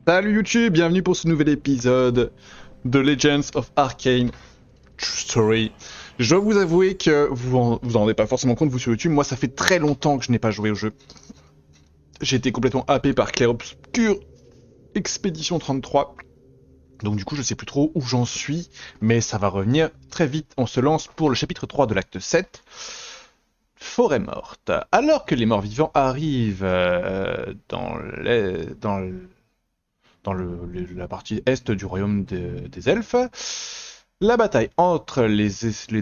Salut YouTube, bienvenue pour ce nouvel épisode de Legends of Arcane True Story. Je dois vous avouer que vous en rendez pas forcément compte vous sur YouTube, moi ça fait très longtemps que je n'ai pas joué au jeu. J'ai été complètement happé par Clair Obscur Expédition 33. Donc du coup je sais plus trop où j'en suis, mais ça va revenir très vite. On se lance pour le chapitre 3 de l'acte 7. Forêt morte. Alors que les morts vivants arrivent dans la partie est du royaume des elfes, la bataille entre les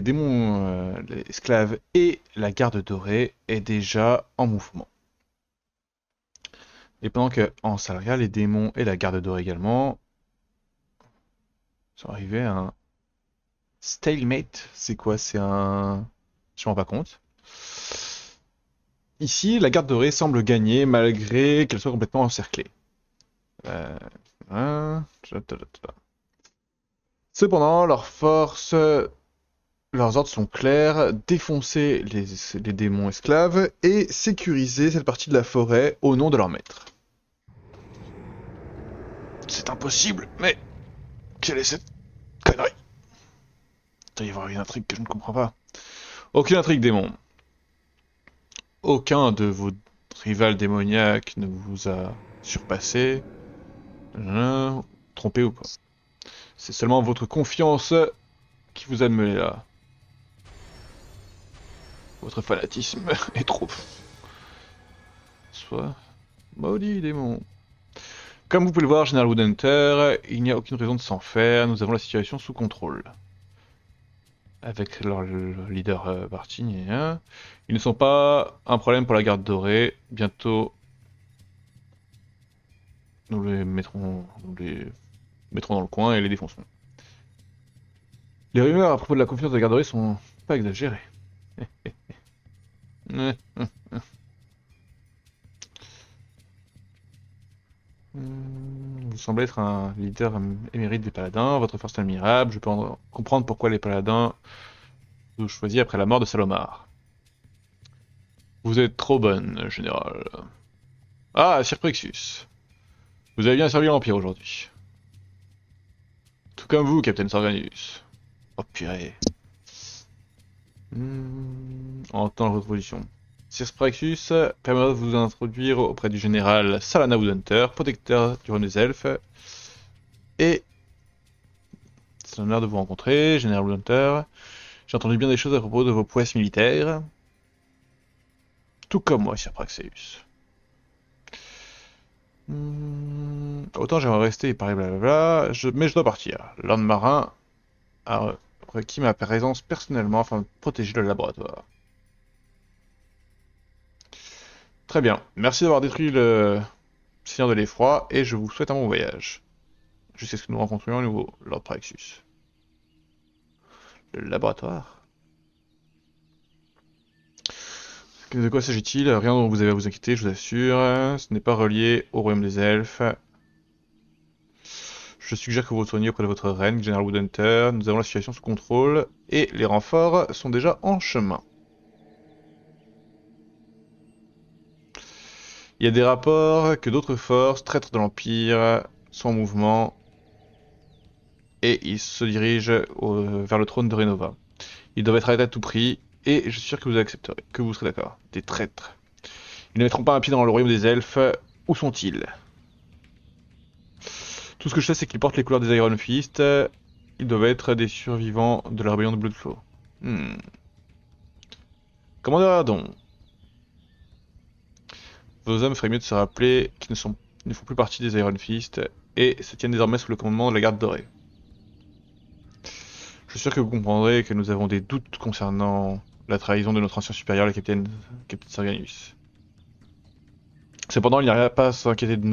démons les esclaves et la garde dorée est déjà en mouvement. Et pendant que en Salria, les démons et la garde dorée également sont arrivés à un stalemate. C'est quoi? C'est un... Je m'en rends pas compte. Ici, la garde dorée semble gagner malgré qu'elle soit complètement encerclée. Euh, hein, Cependant, leurs ordres sont clairs, défoncer les démons esclaves et sécuriser cette partie de la forêt au nom de leur maître. C'est impossible, mais quelle est cette connerie? Il doit y avoir une intrigue que je ne comprends pas. Aucune intrigue, démon. Aucun de vos rivales démoniaques ne vous a surpassé, trompé ou pas. C'est seulement votre confiance qui vous a mené là. Votre fanatisme est trop. Soit maudit démon. Comme vous pouvez le voir, Général Woodhunter, il n'y a aucune raison de s'en faire, nous avons la situation sous contrôle. Avec leur leader parti, ils ne sont pas un problème pour la garde dorée, bientôt nous les mettrons dans le coin et les défoncerons. Les rumeurs à propos de la confiance de la garde dorée sont pas exagérées. Vous semblez être un leader émérite des paladins, votre force est admirable, je peux comprendre pourquoi les paladins vous choisissent après la mort de Salomar. Vous êtes trop bonne, général. Ah, Sir Prexus. Vous avez bien servi l'Empire aujourd'hui. Tout comme vous, Captain Sorganius. Oh purée. En temps de votre position. Sir Prexus permettra de vous introduire auprès du général Salana Woodhunter, protecteur du royaume des elfes. Et c'est un honneur de vous rencontrer, général Woodhunter. J'ai entendu bien des choses à propos de vos prouesses militaires. Tout comme moi, Sir Praxeus. Autant j'aimerais rester et parler blablabla, mais je dois partir. Lord Marin a requis ma présence personnellement afin de protéger le laboratoire. Très bien, merci d'avoir détruit le Seigneur de l'Effroi et je vous souhaite un bon voyage. Jusqu'à ce que nous rencontrions à nouveau Lord Praxus. Le laboratoire? De quoi s'agit-il? Rien dont vous avez à vous inquiéter, je vous assure. Ce n'est pas relié au royaume des elfes. Je suggère que vous retourniez auprès de votre reine, General Woodhunter. Nous avons la situation sous contrôle et les renforts sont déjà en chemin. Il y a des rapports que d'autres forces, traîtres de l'Empire, sont en mouvement et ils se dirigent vers le trône de Renova. Ils doivent être arrêtés à tout prix et je suis sûr que vous accepterez, que vous serez d'accord. Des traîtres. Ils ne mettront pas un pied dans le royaume des elfes. Où sont-ils? Tout ce que je sais, c'est qu'ils portent les couleurs des Iron Fist. Ils doivent être des survivants de la rébellion de Bloodflow. Commandeur Ardon, vos hommes feraient mieux de se rappeler qu'ils ne font plus partie des Iron Fist et se tiennent désormais sous le commandement de la garde dorée. Je suis sûr que vous comprendrez que nous avons des doutes concernant la trahison de notre ancien supérieur, le capitaine Sarganius. Cependant, il n'y a pas à s'inquiéter de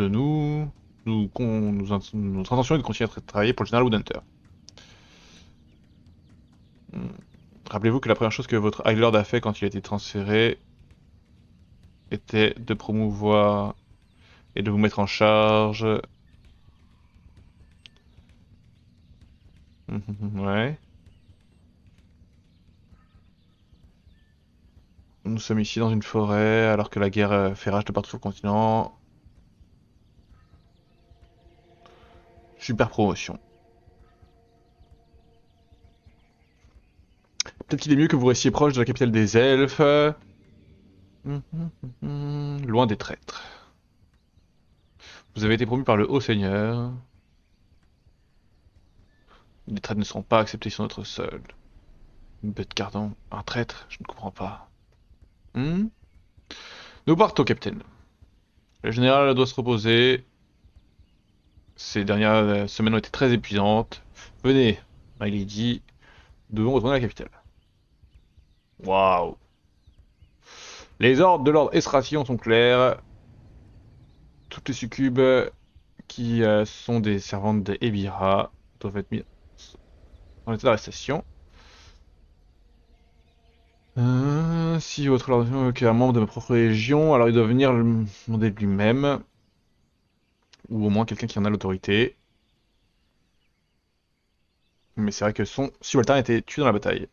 nous. Notre intention est de continuer à travailler pour le général Woodhunter. Hmm. Rappelez-vous que la première chose que votre High Lord a fait quand il a été transféré était de promouvoir et de vous mettre en charge. Ouais. Nous sommes ici dans une forêt alors que la guerre fait rage de partout sur le continent. Super promotion. Peut-être qu'il est mieux que vous restiez proche de la capitale des elfes. Loin des traîtres. Vous avez été promu par le Haut Seigneur. Les traîtres ne seront pas acceptés sur notre sol. Une bête cardon, un traître, je ne comprends pas. Nous partons, capitaine. Le général doit se reposer. Ces dernières semaines ont été très épuisantes. Venez, my lady, nous devons retourner à la capitale. Waouh. Les ordres de l'ordre Estration sont clairs. Toutes les succubes qui sont des servantes des Ebira doivent être mises en état d'arrestation. Si votre lord est un membre de ma propre légion, alors il doit venir le demander lui-même. Ou au moins quelqu'un qui en a l'autorité. Mais c'est vrai que son subalterne a été tué dans la bataille.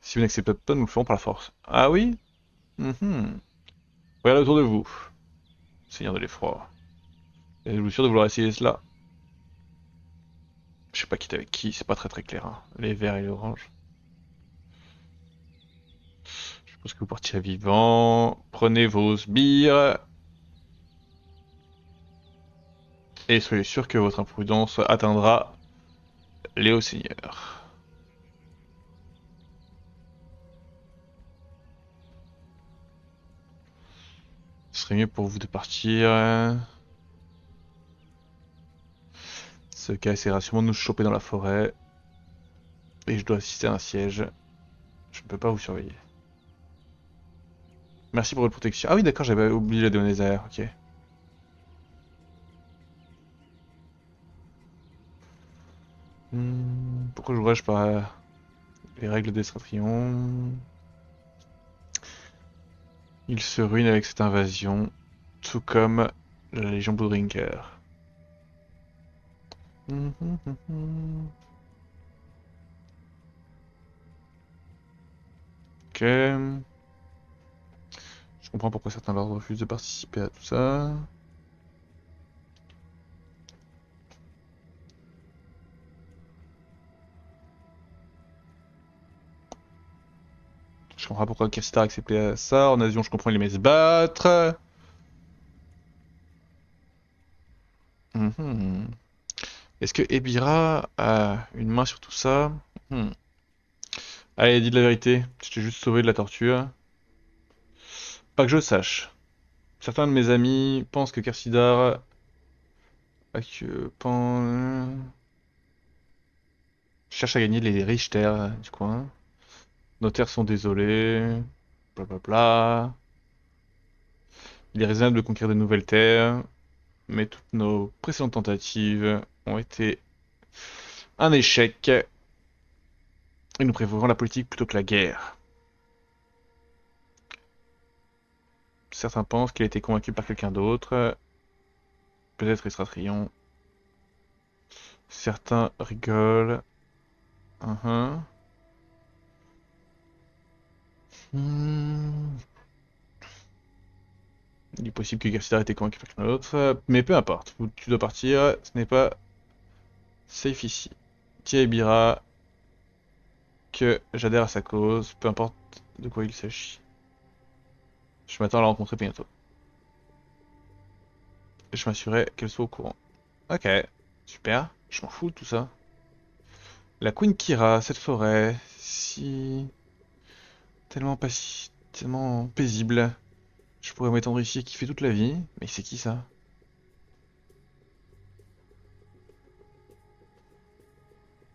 Si vous n'acceptez pas, nous le ferons par la force. Ah oui? Regardez autour de vous, seigneur de l'effroi. Êtes-vous sûr de vouloir essayer cela? Je sais pas qui est avec qui, c'est pas très clair. Hein. Les verts et les oranges. Je pense que vous partirez vivant. Prenez vos sbires. Et soyez sûr que votre imprudence atteindra les hauts seigneurs. Ce serait mieux pour vous de partir. Ce cas essaiera sûrement de nous choper dans la forêt. Et je dois assister à un siège. Je ne peux pas vous surveiller. Merci pour votre protection. Ah oui, d'accord, j'avais oublié la Déonésaire, ok. Pourquoi jouerais-je pas les règles d'Estratrion? Il se ruine avec cette invasion, tout comme la Légion Bloodrinker. Ok. Je comprends pourquoi certains lords refusent de participer à tout ça. Je comprends pourquoi Kirstar a accepté ça. En Asion, je comprends, il aimait se battre. Est-ce que Ebira a une main sur tout ça? Allez, dis la vérité. Je t'ai juste sauvé de la torture. Pas que je sache. Certains de mes amis pensent que Kersidar cherche à gagner les riches terres du coin. Nos terres sont désolées. Blablabla. Il est raisonnable de conquérir de nouvelles terres. Mais toutes nos précédentes tentatives ont été un échec. Et nous préférons la politique plutôt que la guerre. Certains pensent qu'il a été convaincu par quelqu'un d'autre. Peut-être Estratrion. Certains rigolent. Il est possible que Garcia ait été convaincu par quelqu'un d'autre. Mais peu importe. Tu dois partir. Ce n'est pas safe ici. Tiaibira. Que j'adhère à sa cause. Peu importe de quoi il s'agit. Je m'attends à la rencontrer bientôt. Je m'assurerai qu'elle soit au courant. Ok, super. Je m'en fous de tout ça. La Queen Kira, cette forêt, si... tellement paisible. Je pourrais m'étendre ici et kiffer toute la vie. Mais c'est qui ça?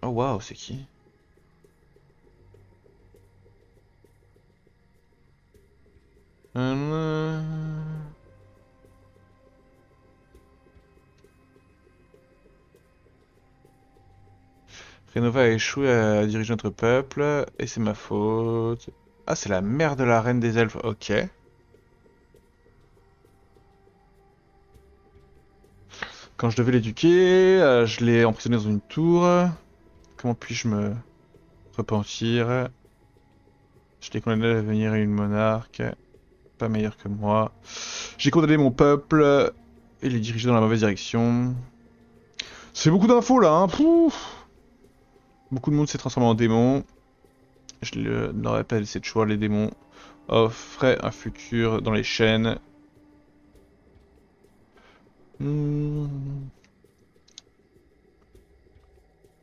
Oh waouh, c'est qui? Renova a échoué à diriger notre peuple, et c'est ma faute. Ah, c'est la mère de la reine des elfes, ok. Quand je devais l'éduquer, je l'ai emprisonné dans une tour. Comment puis-je me repentir? Je l'ai condamné à devenir une monarque, pas meilleure que moi. J'ai condamné mon peuple et les diriger dans la mauvaise direction. C'est beaucoup d'infos là, hein. Pouf. Beaucoup de monde s'est transformé en démon. Je le rappelle, c'est toujours les démons offraient un futur dans les chaînes.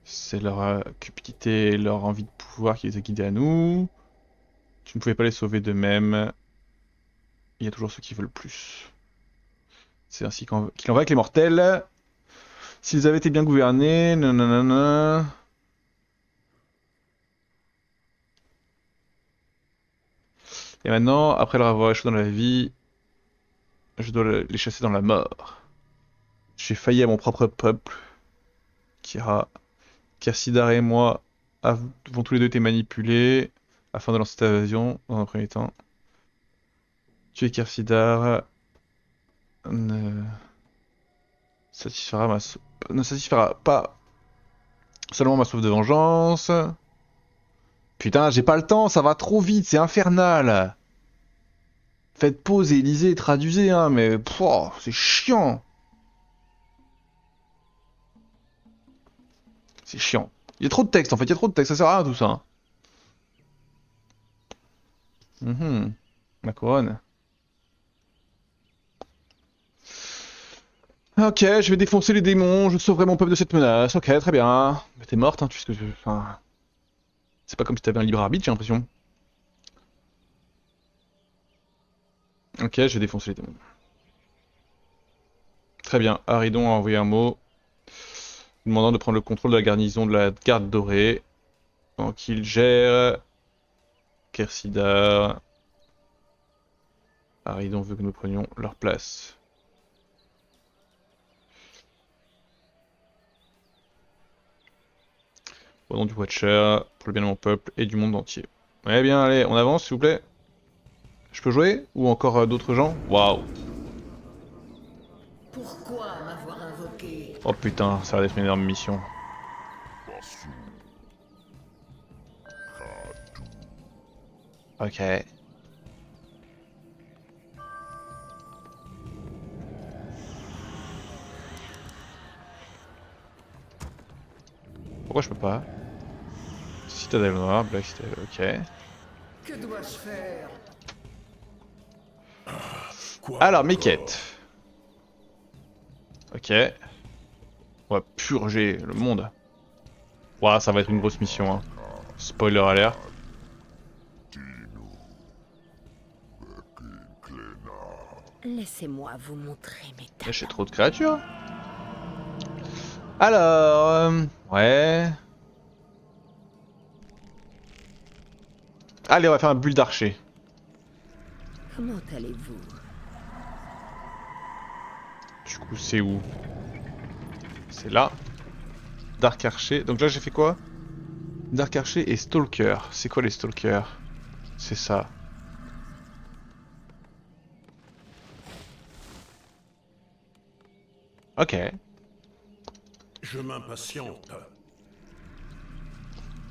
C'est leur cupidité, leur envie de pouvoir qui les a guidés à nous. Tu ne pouvais pas les sauver d'eux-mêmes. Il y a toujours ceux qui veulent plus. C'est ainsi qu'il en va avec les mortels. S'ils avaient été bien gouvernés, nanana. Et maintenant, après leur avoir échoué dans la vie, je dois les chasser dans la mort. J'ai failli à mon propre peuple. Kira, Kersidar et moi avons tous les deux été manipulés afin de lancer cette invasion dans un premier temps. Tuer Kersidar ne satisfera ne satisfera pas seulement ma soif de vengeance. Putain, j'ai pas le temps, ça va trop vite, c'est infernal. Faites pause et lisez et traduisez, hein, mais c'est chiant. C'est chiant. Il y a trop de texte en fait, il y a trop de texte, ça sert à rien tout ça. Ma couronne. Ok, je vais défoncer les démons, je sauverai mon peuple de cette menace. Ok, très bien. Mais t'es morte, hein, puisque enfin, c'est pas comme si t'avais un libre arbitre, j'ai l'impression. Ok, je vais défoncer les démons. Très bien, Aridon a envoyé un mot lui demandant de prendre le contrôle de la garnison de la Garde Dorée. Tant qu'il gère Kersidar. Aridon veut que nous prenions leur place. Au nom du Watcher, pour le bien de mon peuple et du monde entier. Eh bien, allez, on avance s'il vous plaît. Je peux jouer? Ou encore d'autres gens? Waouh! Pourquoi m'avoir invoqué? Oh putain, ça va être une énorme mission. Ok. Pourquoi je peux pas? Citadelle noire, Black Citadel, ok. Que dois-je faire? Alors, mes quêtes. Ok. On va purger le monde. Ouah, ça va être une grosse mission, hein. Spoiler alert. Laissez-moi vous montrer mes talents. J'ai trop de créatures. Alors, ouais. Allez, on va faire un bulle d'archer. Comment allez-vous? Du coup, c'est où? C'est là. Dark Archer. Donc là, j'ai fait quoi? Dark Archer et Stalker. C'est quoi les Stalkers? C'est ça. Ok. Je m'impatiente.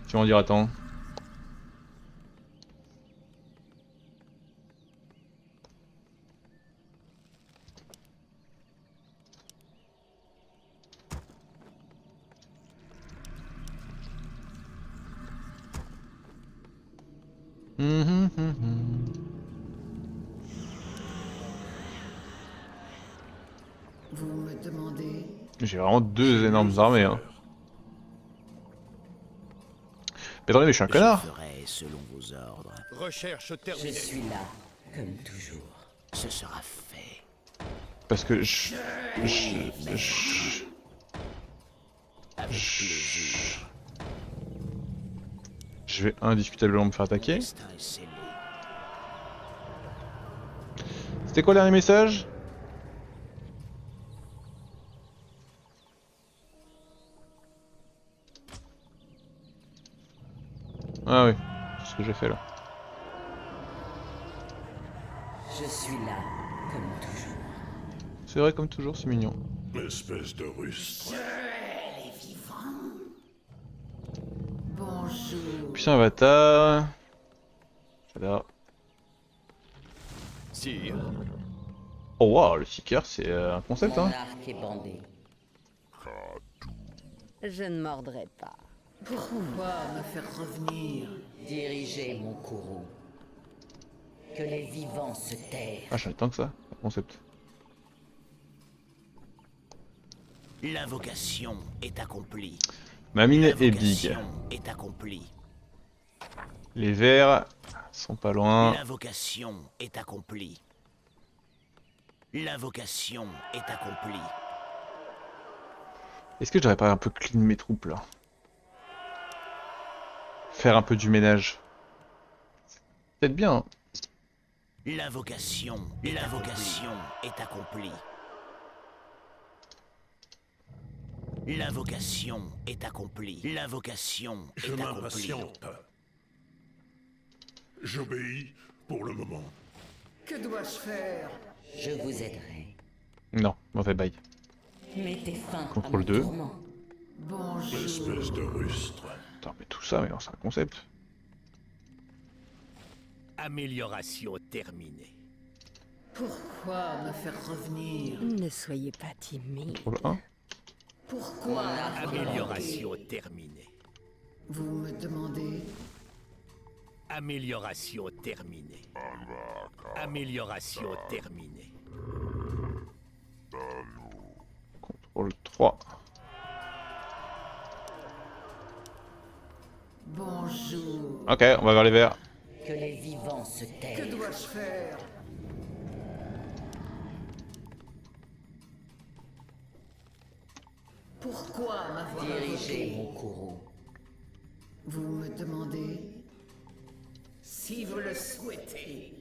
Tu vas en dire attends. Vous me demandez? J'ai vraiment deux énormes armées, hein. Mais attendez, mais je suis un connard. Je ferai selon vos ordres. Recherche Je terminée. suis là, comme toujours. Ce sera fait. Parce que Avec plaisir. je vais indiscutablement me faire attaquer. Destin est scellé. C'était quoi le dernier message? Ah oui, c'est ce que j'ai fait là. Je suis là, comme toujours. C'est vrai comme toujours, c'est mignon. Espèce de rustre. Bonjour. Puissant avatar. J'adore. Sire, Oh wow, le seeker c'est un concept Mon hein. arc est bandé. Je ne mordrai pas. Pourquoi me faire revenir? Dirigez mon courroux. Que les vivants se taisent. Ah, j'en ai tant que ça, concept. L'invocation est accomplie. Ma mine est big. L'invocation est accomplie. Les verts sont pas loin. L'invocation est accomplie. L'invocation est accomplie. Est-ce que j'aurais pas un peu clean mes troupes là? Faire un peu du ménage. Peut-être bien. Hein. L'invocation est accomplie. L'invocation est accomplie. L'invocation Je est accomplie. m'impatiente. J'obéis pour le moment. Que dois-je faire? Je vous aiderai. Non, mauvais bail. Mettez fin Contrôle à mon 2. tourment. Bonjour. Espèce de rustre. Attends, mais tout ça, mais c'est un concept. Amélioration terminée. Pourquoi me faire revenir? Ne soyez pas timide. Contrôle 1. Pourquoi? Amélioration terminée. Vous me demandez? Amélioration terminée. Amélioration terminée. Contrôle 3. Bonjour. Ok, on va vers les verts. Que les vivants se Que taisent. dois-je faire? Pourquoi m'avoir Dirigez invoqué? mon courroux. Vous me demandez? Si vous le souhaitez.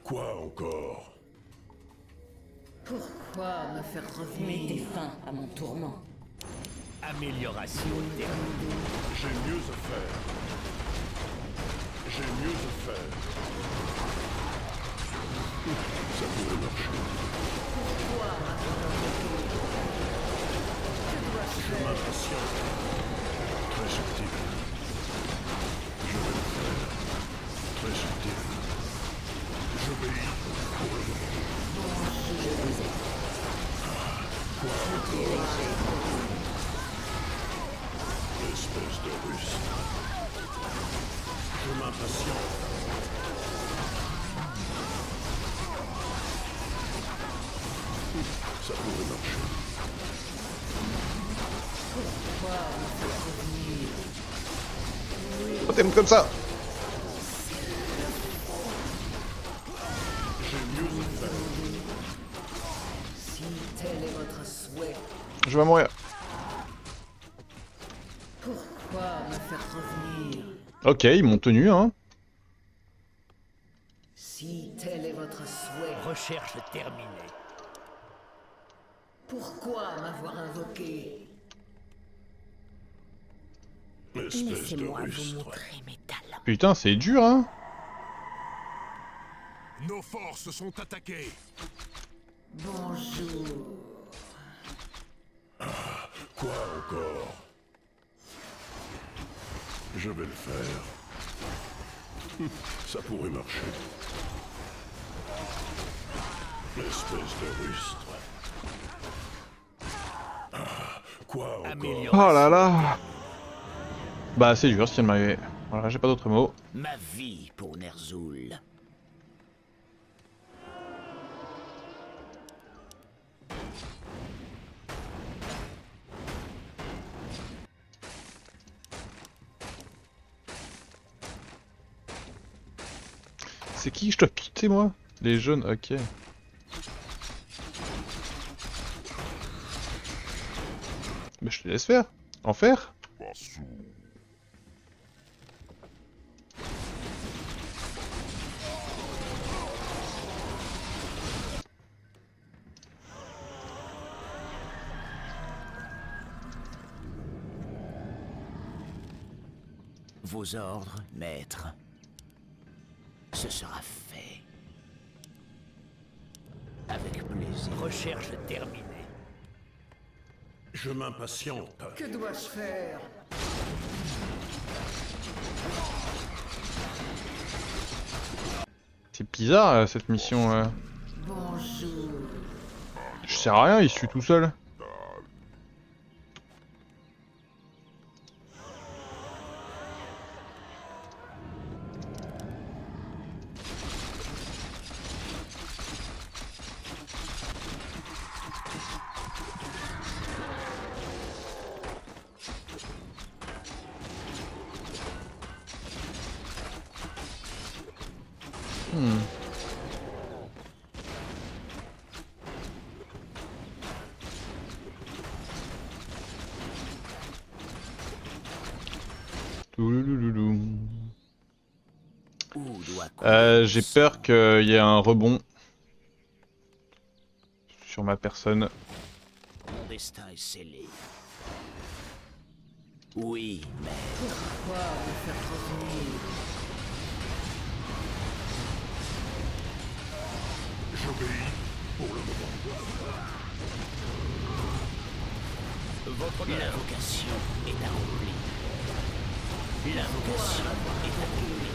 Quoi encore? Pourquoi me faire Mettez revenir? fin à mon tourment. Amélioration terminée. J'ai mieux à faire. J'ai mieux à faire. Ça pourrait marcher. Je m'impatiente. Très subtil. Je vais le faire. Très subtil. J'obéis pour le moment. Espèce de rustre. Je m'impatiente. Ça pourrait marcher. Oh, t'aimes comme ça. J'ai mieux à faire. Si tel est votre souhait, Je vais mourir. pourquoi me faire revenir? Ok, ils m'ont tenu, hein. Si tel est votre souhait, Recherche terminée. pourquoi m'avoir invoqué? Espèce de Laissez-moi vous rustre. montrer mes talents. Putain, c'est dur, hein. Nos forces sont attaquées. Bonjour. Quoi encore? Je vais le faire. Ça pourrait marcher. Espèce de rustre. Quoi encore? Amélioration. Oh là là. Bah, c'est dur, ce qui vient de m'arriver. Voilà, j'ai pas d'autres mots. Ma vie pour Ner'zhul. C'est qui je dois quitter, moi? Les jaunes, ok. Mais je te laisse faire. En faire? Vos ordres, maître. Ce sera fait. Avec plaisir. Recherche terminée. Je m'impatiente. Que dois-je faire? C'est bizarre, cette mission. Bonjour. Je sers à rien, il suit tout seul. Toulouloulou. Où doit couler J'ai mon peur sang? qu'il y ait un rebond sur ma personne. Mon destin est scellé. Oui, mais Pourquoi me faire revenir? J'obéis pour le moment. l'invocation est accomplie. L'invocation est accomplie.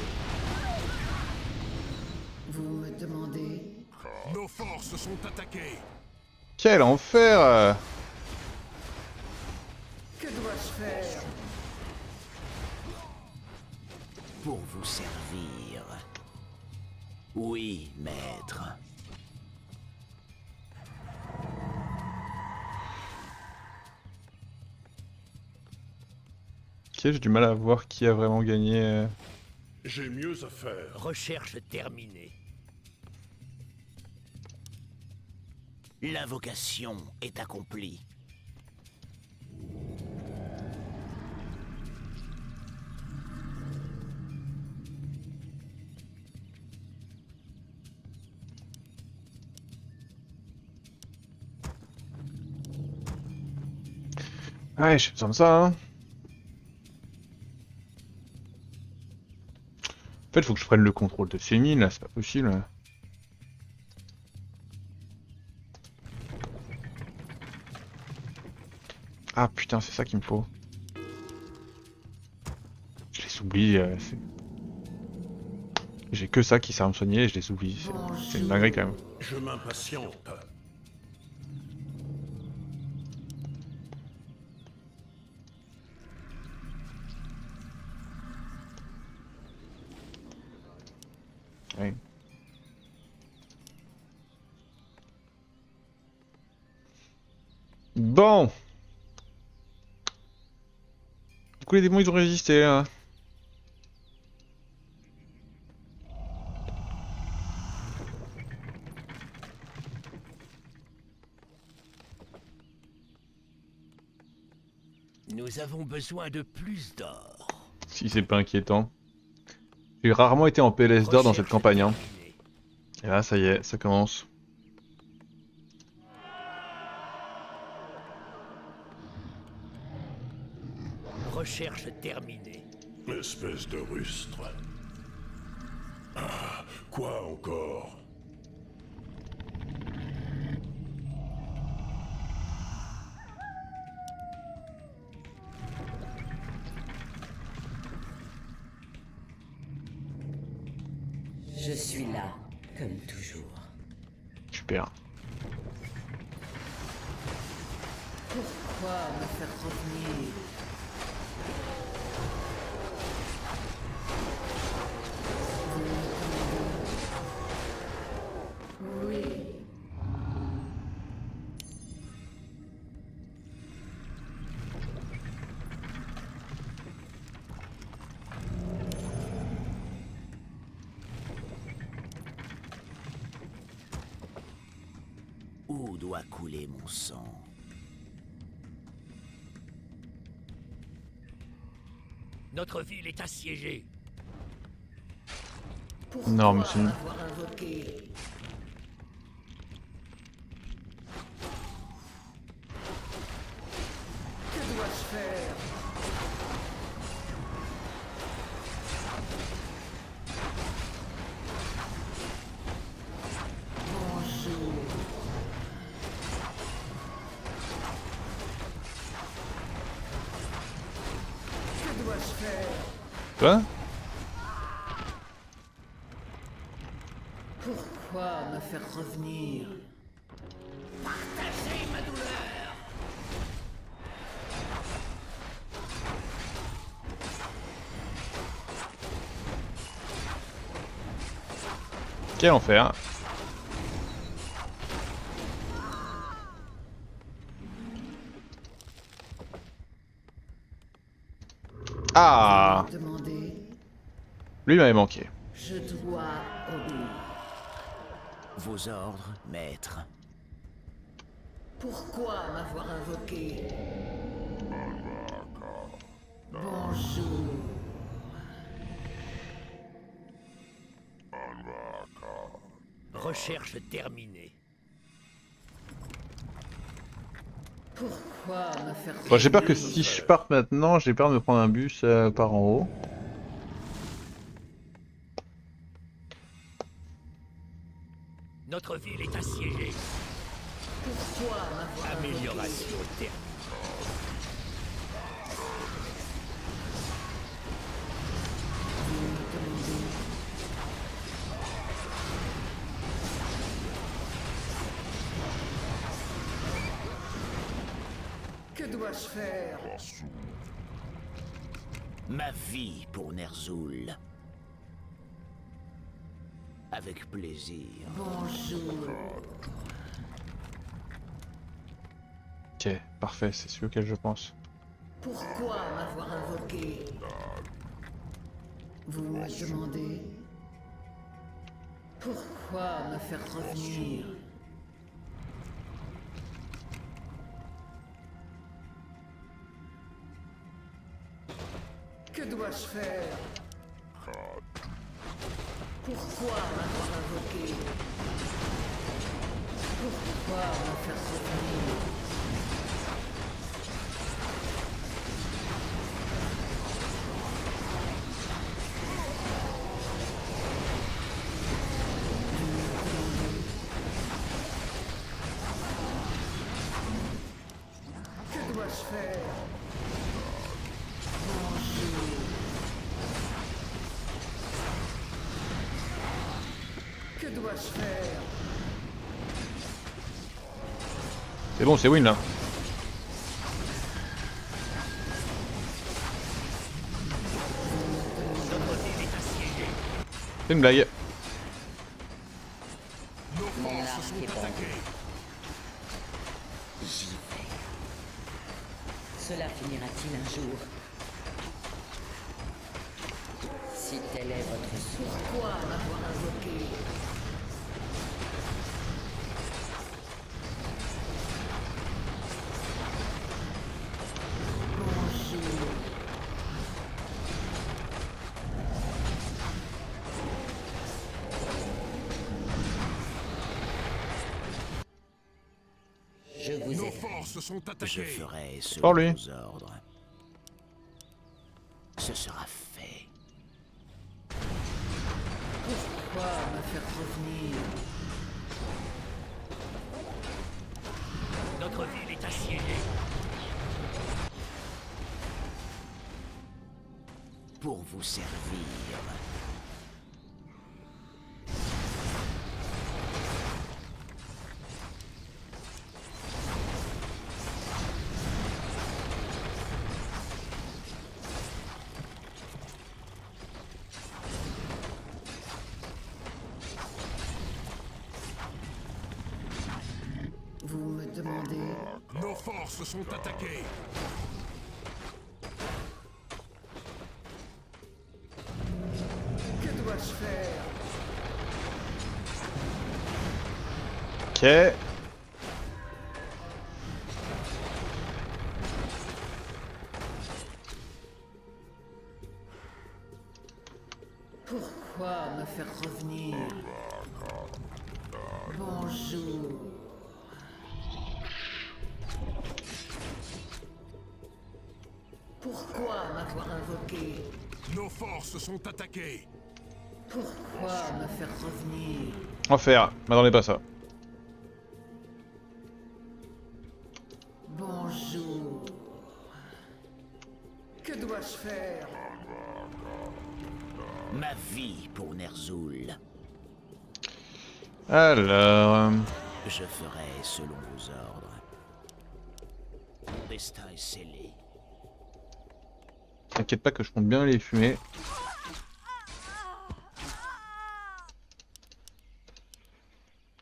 Vous me demandez? Nos forces sont attaquées. Quel enfer! Que dois-je faire? Pour vous servir. Oui, maître. Ok, j'ai du mal à voir qui a vraiment gagné. J'ai mieux à faire. Recherche terminée. L'invocation est accomplie. Ouais, j'ai besoin de ça, hein. En fait, faut que je prenne le contrôle de ces mines, là, c'est pas possible. Ah putain, c'est ça qu'il me faut. Je les oublie, j'ai que ça qui sert à me soigner et je les oublie. C'est une dinguerie quand même. Je m'impatiente. Ouais. Bon. Du coup, les démons, ils ont résisté, là. Nous avons besoin de plus d'or. Si c'est pas inquiétant. J'ai rarement été en PLS d'or dans cette Recherche campagne, hein. terminée. Et là, ça y est, ça commence. Recherche terminée. Espèce de rustre. Ah, quoi encore? Je suis là, comme toujours. Super. Pourquoi me faire revenir? Vous me demandez? Oui. Où doit couler mon sang? Notre ville est assiégée. Pourquoi Non, mais c'est une- m'avoir invoqué? Que dois-je faire? Bonjour. Que dois-je faire? Quoi? Pourquoi me faire revenir? Partagez ma douleur. Quel enfer. Ah, Vous me demandez? lui m'avait manqué. Je dois obéir. Vos ordres, maître. Pourquoi m'avoir invoqué? Bonjour. Recherche terminée. Pourquoi me faire Bon, j'ai peur que revenir? si je parte maintenant, j'ai peur de me prendre un bus par en haut. Notre ville est assiégée. Pourquoi m'avoir Amélioration terminée. Que dois-je faire? Ma vie pour Ner'zhul. Avec plaisir. Bonjour. Ok, parfait, c'est celui auquel je pense. Pourquoi m'avoir invoqué? Vous me demandez? Pourquoi me faire revenir? Que dois-je faire? Pourquoi m'avoir invoqué? Pourquoi me faire revenir? Que dois-je faire? Bonjour. Que dois-je faire? C'est bon, c'est win là. C'est une blague. Mon arc est bandé. J'y vais. Cela finira-t-il un jour? Si tel est votre souhait. Pourquoi m'avoir invoqué? Bonjour. Je vous Nos ai forces sont Je attaquées. ferai selon Par lui. vos ordres. Ce sera fait. Pourquoi me faire revenir? Notre ville est assiégée. Pour vous servir. Vous me demandez? Nos forces sont attaquées. Que dois-je faire? Ok. Pourquoi me faire revenir? Bonjour. Pourquoi m'avoir invoqué? Nos forces sont attaquées. Pourquoi me faire revenir? On va faire. M'attendez pas à ça. Bonjour. Que dois-je faire? Ma vie pour Ner'zhul. Alors. Je ferai selon vos ordres. Mon destin est scellé. T'inquiète pas que je compte bien les fumer.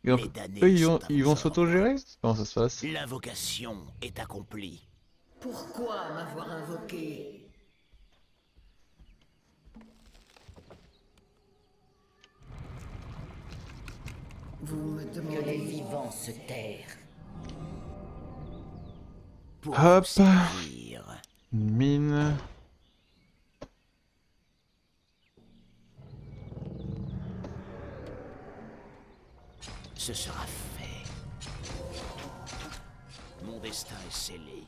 Et donc, Les damnés eux, sont à ils vos vont ordres. s'autogérer? Comment ça se passe? L'invocation est accomplie. Pourquoi m'avoir invoqué? Vous me Que les demandez? vivants se tairent. Pour Hop. vous servir. Une mine. Ce sera fait. Mon destin est scellé.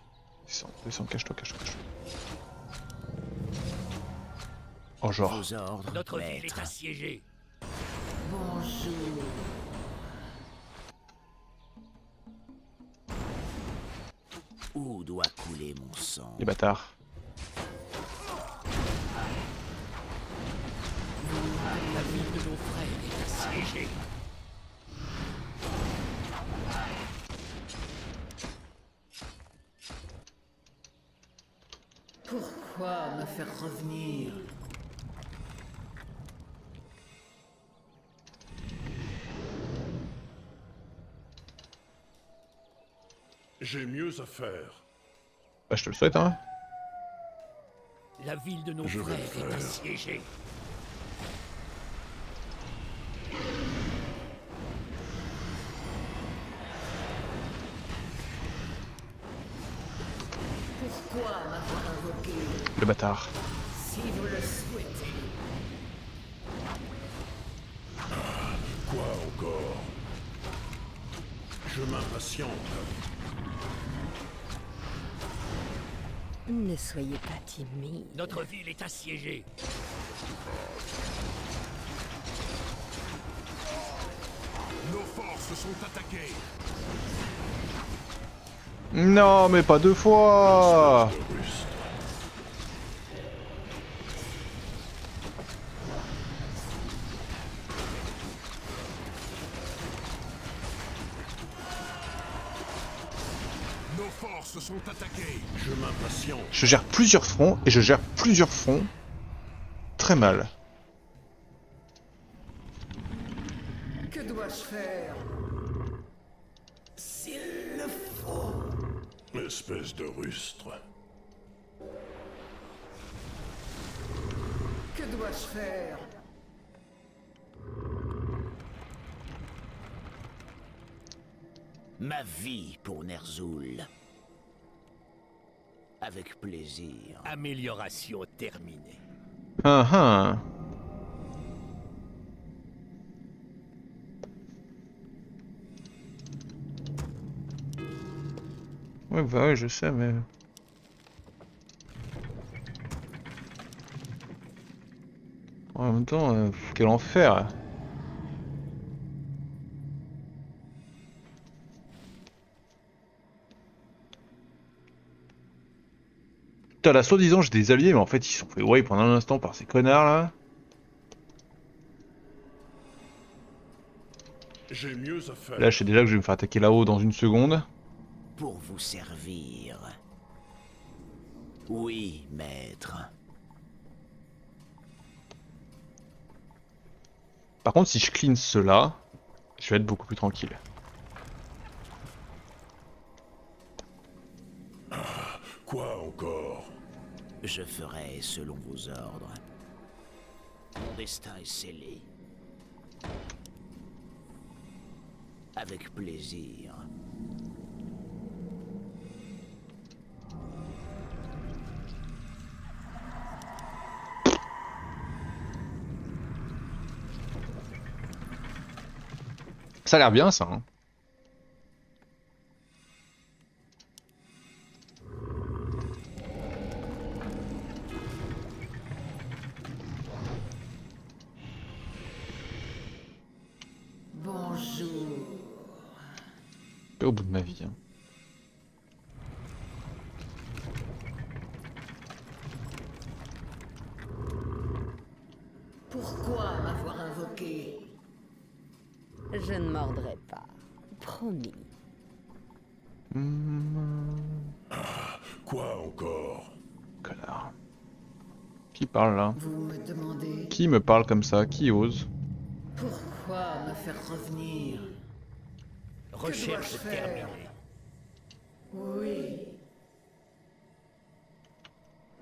Descends, cache-toi, cache-toi, cache-toi. Oh, genre. Vos ordres, Notre ville maître. est assiégée. Bonjour. Où doit couler mon sang? Les bâtards. La ville de nos frères est assiégée. Pourquoi me faire revenir? J'ai mieux à faire. Bah, je te le souhaite, hein. La ville de nos Je vais frères le est faire. assiégée. Pourquoi m'avoir invoqué? Le bâtard. Si vous le souhaitez. Quoi encore? Je m'impatiente. Ne soyez pas timide. Notre ville est assiégée. Nos forces sont attaquées. Non, mais pas deux fois. Rustre. Nos forces sont attaquées. Je m'impatiente. Je gère plusieurs fronts et je gère plusieurs fronts très mal. Que dois-je faire? S'il le faut. Espèce de rustre. Que dois-je faire? Ma vie pour Ner'zhul. Avec plaisir. Amélioration terminée. Ah ah. Ouais, bah ouais, je sais, mais... En même temps, quel enfer. Putain, là, soi-disant, j'ai des alliés, mais en fait, ils sont fait wipe pendant un instant par ces connards, là. J'ai mieux à faire. Là, je sais déjà que je vais me faire attaquer là-haut dans une seconde. Pour vous servir. Oui, maître. Par contre, si je clean cela, je vais être beaucoup plus tranquille. Quoi encore? Je ferai selon vos ordres. Mon destin est scellé. Avec plaisir. Ça a l'air bien, ça, hein. Bonjour. Pas au bout de ma vie, hein. Pourquoi m'avoir invoqué? Je ne mordrai pas. Promis. Quoi encore? Connard. Qui parle, là? Vous me demandez Qui me parle comme ça? Qui ose? pourquoi me faire revenir? Recherche dois-je faire? terminée. Oui.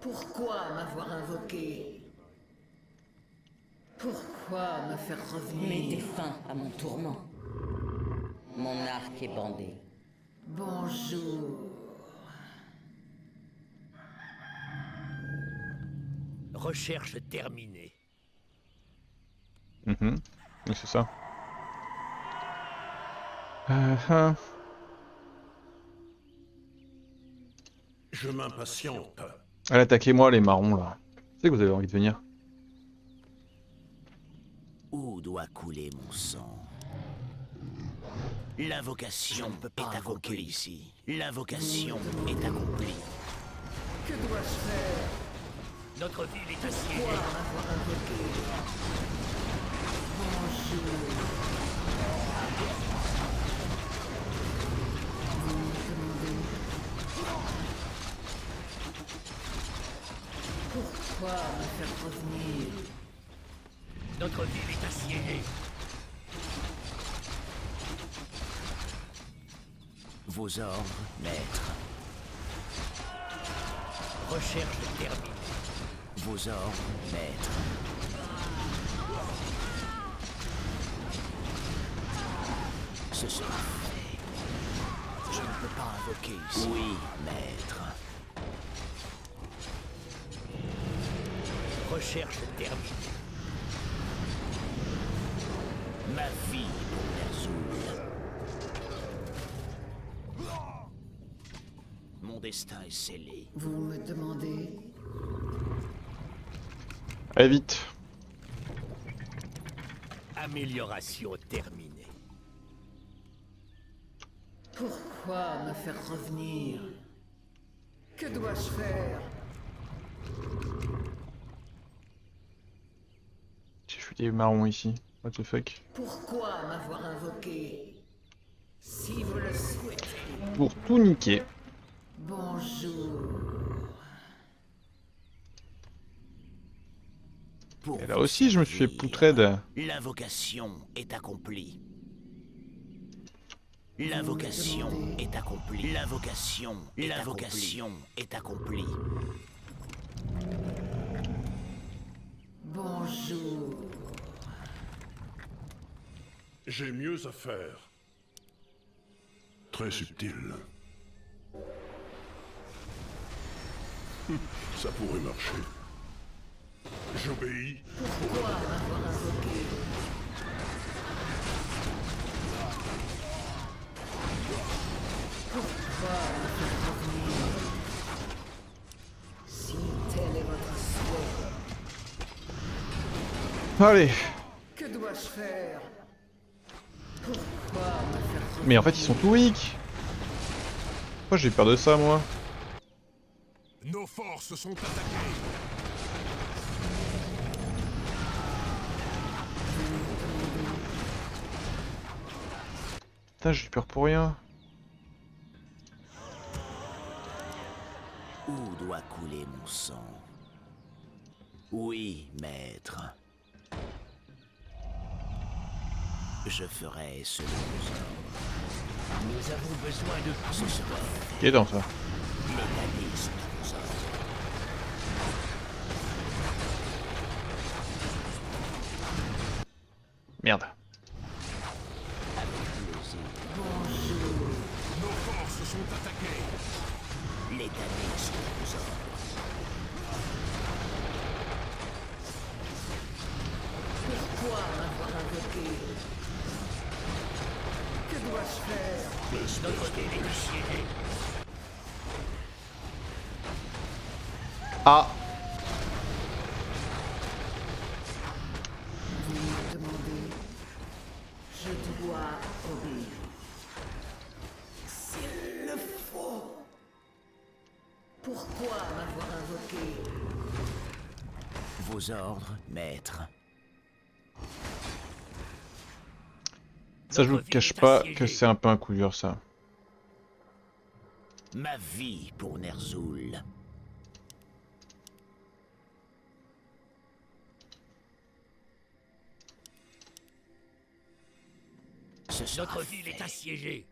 Pourquoi m'avoir invoqué? Pourquoi me faire Mettez revenir? fin à mon tourment. Mon arc est bandé. Bonjour. Recherche terminée. Mhm. Oui, c'est ça. Hein. Je m'impatiente. Allez, attaquez-moi les marrons là. Je sais que vous avez envie de venir. Où doit couler mon sang? L'invocation est accomplie ici. L'invocation est accomplie. Que dois-je faire? Notre ville est assiégée. Pourquoi m'avoir invoqué? Bonjour. Vous me demandez pourquoi me faire revenir? Notre ville est assiégée. Vos ordres, maître. Recherche terminée. Vos ordres, maître. Ce sera fait. Je ne peux pas invoquer ici. Oui, maître. Recherche terminée. Ma vie pour Ner'zhul. Mon destin est scellé. Vous me demandez Allez vite. Amélioration terminée. pourquoi me faire revenir? Que dois-je faire? J'ai vu des marrons ici. What the fuck. Pourquoi m'avoir invoqué? Si vous le souhaitez. Pour tout niquer. Bonjour. Pour Et là vous aussi, je me suis fait servir. poutraide. L'invocation est accomplie. L'invocation est accomplie. L'invocation est accomplie. Bonjour. J'ai mieux à faire. Très subtil. Ça pourrait marcher. J'obéis. Pourquoi m'avoir invoqué? Pourquoi me faire revenir? Si tel est votre souhait, Allez. que dois-je faire? Pourquoi me faire revenir? Mais en fait, ils sont tout weak. Pourquoi j'ai peur de ça, moi? Nos forces sont attaquées. Putain, j'ai peur pour rien. Où doit couler mon sang? Oui, maître. Je ferai selon vos ordres. Nous avons besoin de Ce sera Qui est dans ça? mécanisme de vos ordres. Merde. Avec plaisir. Nos forces sont attaquées. Mécanisme de vos ordres. Pourquoi m'avoir invoqué? Que dois-je faire? notre ville est assiégée. Ah. Vous me demandez. Je dois obéir. S'il le faut. Pourquoi m'avoir invoqué? Vos ordres, maître. Ça, je vous cache pas que c'est un peu un coup dur, ça. Ma vie pour Ner'zhul. Ce sera Notre ville fait. est assiégée.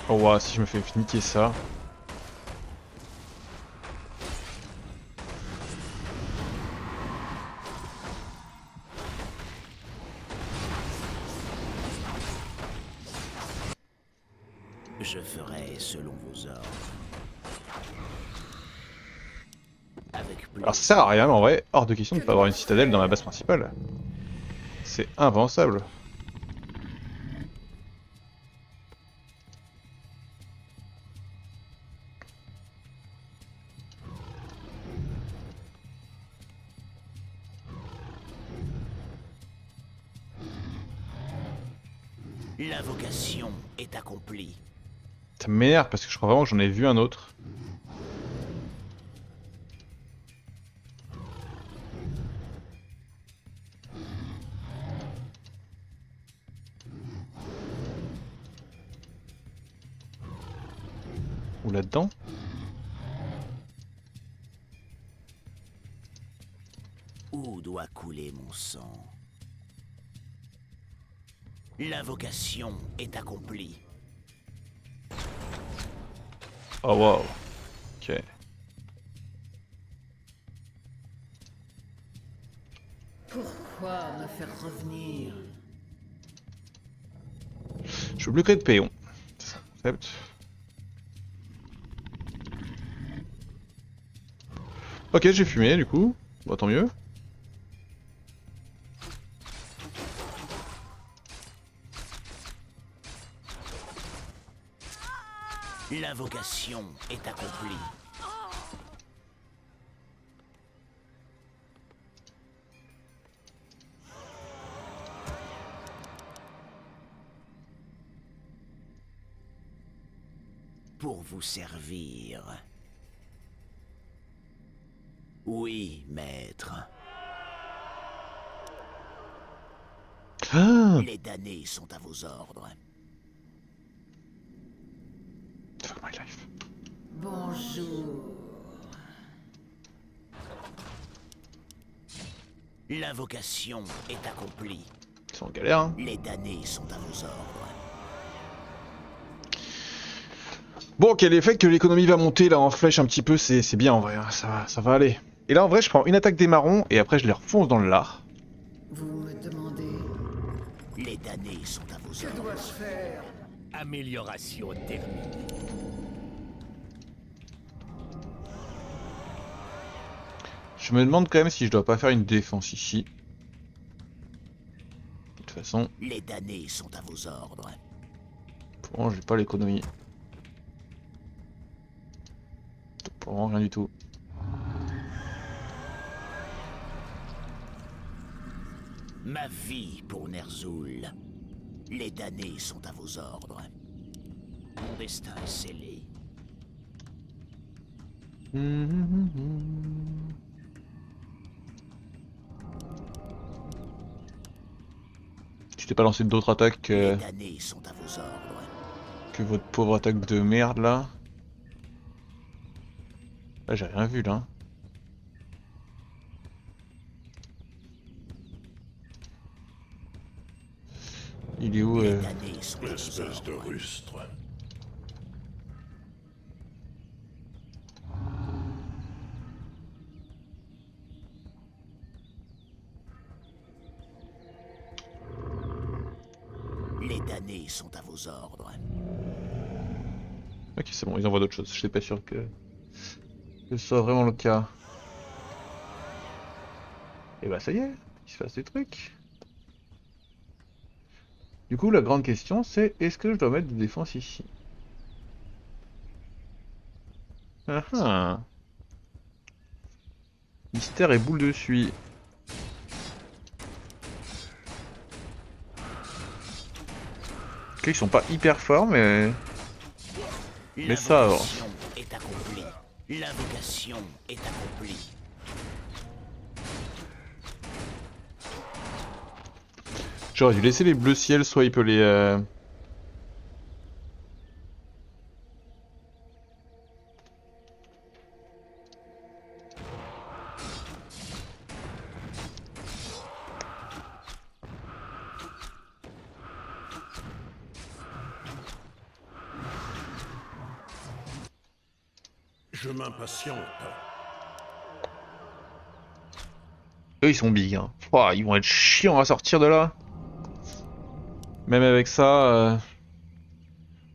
Oh wow, si je me fais niquer ça. selon vos ordres. Avec plaisir. Alors ça sert à rien, mais en vrai, hors de question de pas avoir une citadelle dans la base principale. C'est impensable. L'invocation est accomplie. Ça m'énerve parce que je crois vraiment que j'en ai vu un autre. Ou là-dedans. Où doit couler mon sang? L'invocation est accomplie. Oh wow. Ok. Pourquoi me faire revenir? Je veux bloquer de péon. Ça accepte. Ok, j'ai fumé du coup. Bon, tant mieux. L'invocation est accomplie. Pour vous servir. Oui, maître. Ah, Les damnés sont à vos ordres. fuck my life. Bonjour. L'invocation est accomplie. Ils sont en galère, hein. Les damnés sont à vos ordres. Bon, quel effet que l'économie va monter là en flèche un petit peu, c'est bien en vrai, hein. Ça va aller. Et là en vrai, je prends une attaque des marrons et après je les refonce dans le lard. Vous me demandez Les damnés sont à vos que ordres. dois-je faire? Amélioration terminée. Je me demande quand même si je dois pas faire une défense ici. De toute façon, Les damnés sont à vos ordres. pour le moment, j'ai pas l'économie. Pour le moment, rien du tout. Ma vie pour Ner'zhul. Les damnés sont à vos ordres. Mon destin est scellé. Tu t'es pas lancé d'autres attaques Les damnés sont à vos ordres. que votre pauvre attaque de merde là? Là, j'ai rien vu là. Il est où Les damnés sont à vos Espèce de ordres. rustre. Les damnés sont à vos ordres. Ok, c'est bon, ils envoient d'autres choses. Je suis pas sûr que ce soit vraiment le cas. Et bah ça y est, il se passe des trucs. Du coup, la grande question c'est est-ce que je dois mettre des défenses ici? Ah ah. Mystère et boule de suie. Ok, ils sont pas hyper forts, mais ça avance. L'invocation est accomplie. L'invocation est accomplie. J'aurais dû laisser les bleus ciel swipe les. Je m'impatiente. Eux ils sont big, hein. Pouah, ils vont être chiants à sortir de là. Même avec ça.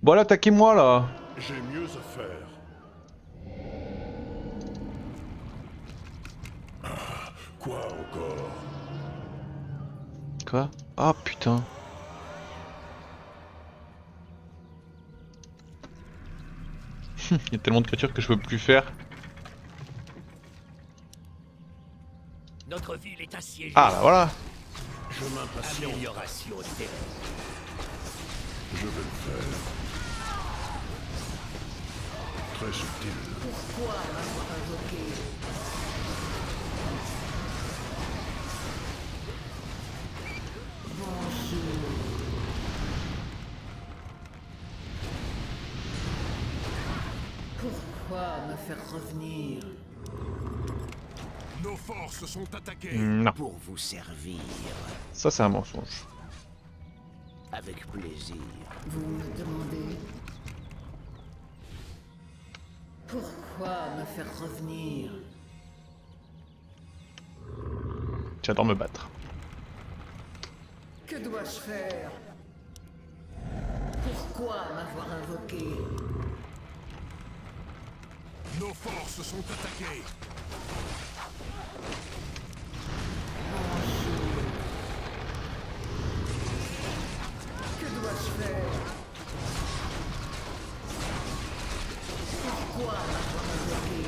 Bon, là, attaquez-moi là. J'ai mieux à faire. Ah, quoi encore? Quoi? Ah putain. Il y a tellement de créatures que je peux plus faire. Notre ville est assiégée. Ah bah voilà. Je m'impatiente. Amélioration terrible. Je vais le faire. Très subtil. Pourquoi m'avoir invoqué? Bonjour. Pourquoi me faire revenir? Nos forces sont attaquées. Non, Pour vous servir. ça c'est un mensonge. Avec plaisir. Vous me demandez pourquoi me faire revenir? J'adore me battre. Que dois-je faire? Pourquoi m'avoir invoqué? Nos forces sont attaquées. Que dois-je faire? Pourquoi m'avoir invoqué?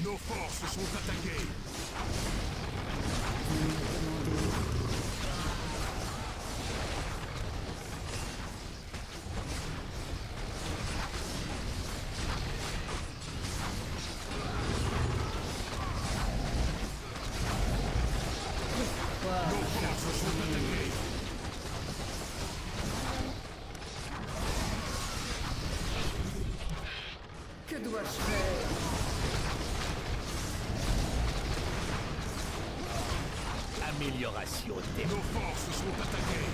Nos forces sont attaquées. Nos forces sont attaquées. Que dois-je faire? Amélioration terrible. Nos forces sont attaquées.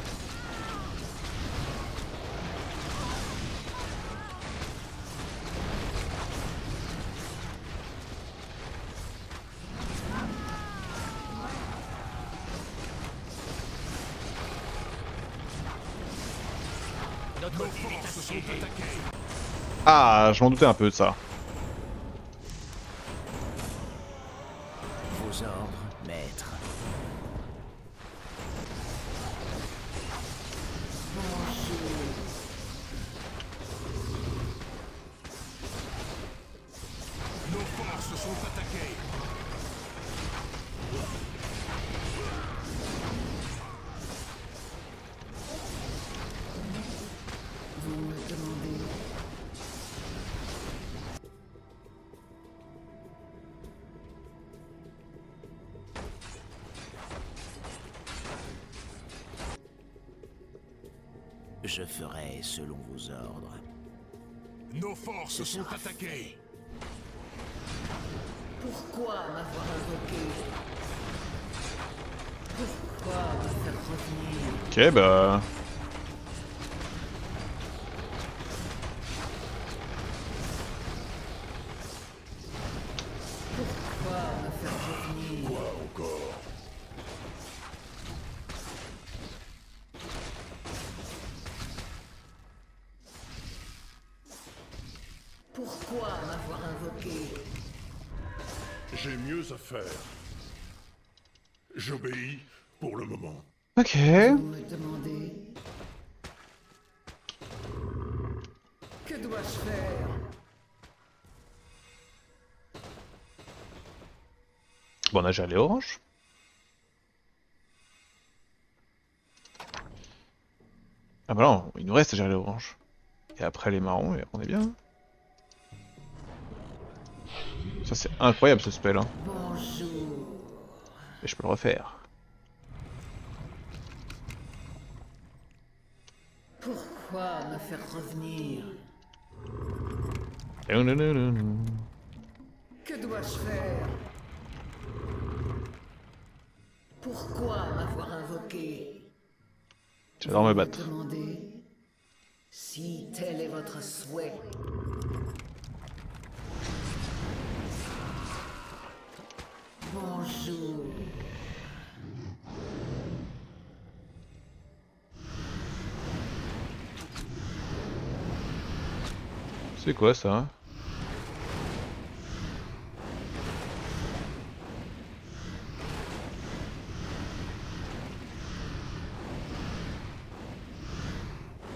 Notre Nos ville est forces sont assiégée. attaquées. Ah, je m'en doutais un peu de ça. Vos ordres, maître. Nos forces sont attaquées. Vous me demandez Je ferai selon vos ordres. Nos forces Ce sont sera attaquées. pourquoi m'avoir invoqué? Pourquoi me faire revenir? Ok, bah. Pourquoi me faire revenir? Quoi encore? Pourquoi m'avoir invoqué? J'ai mieux à faire. J'obéis pour le moment. Ok. Vous me demandez que dois-je faire? Bon, on a déjà les oranges. Ah bah non, il nous reste déjà les oranges. Et après les marrons, et on est bien. Ça c'est incroyable ce spell, hein. Bonjour. Et je peux le refaire. Pourquoi me faire revenir? Que dois-je faire? Pourquoi m'avoir invoqué? J'adore me Vous battre. demandez si tel est votre souhait. Bonjour. C'est quoi ça hein?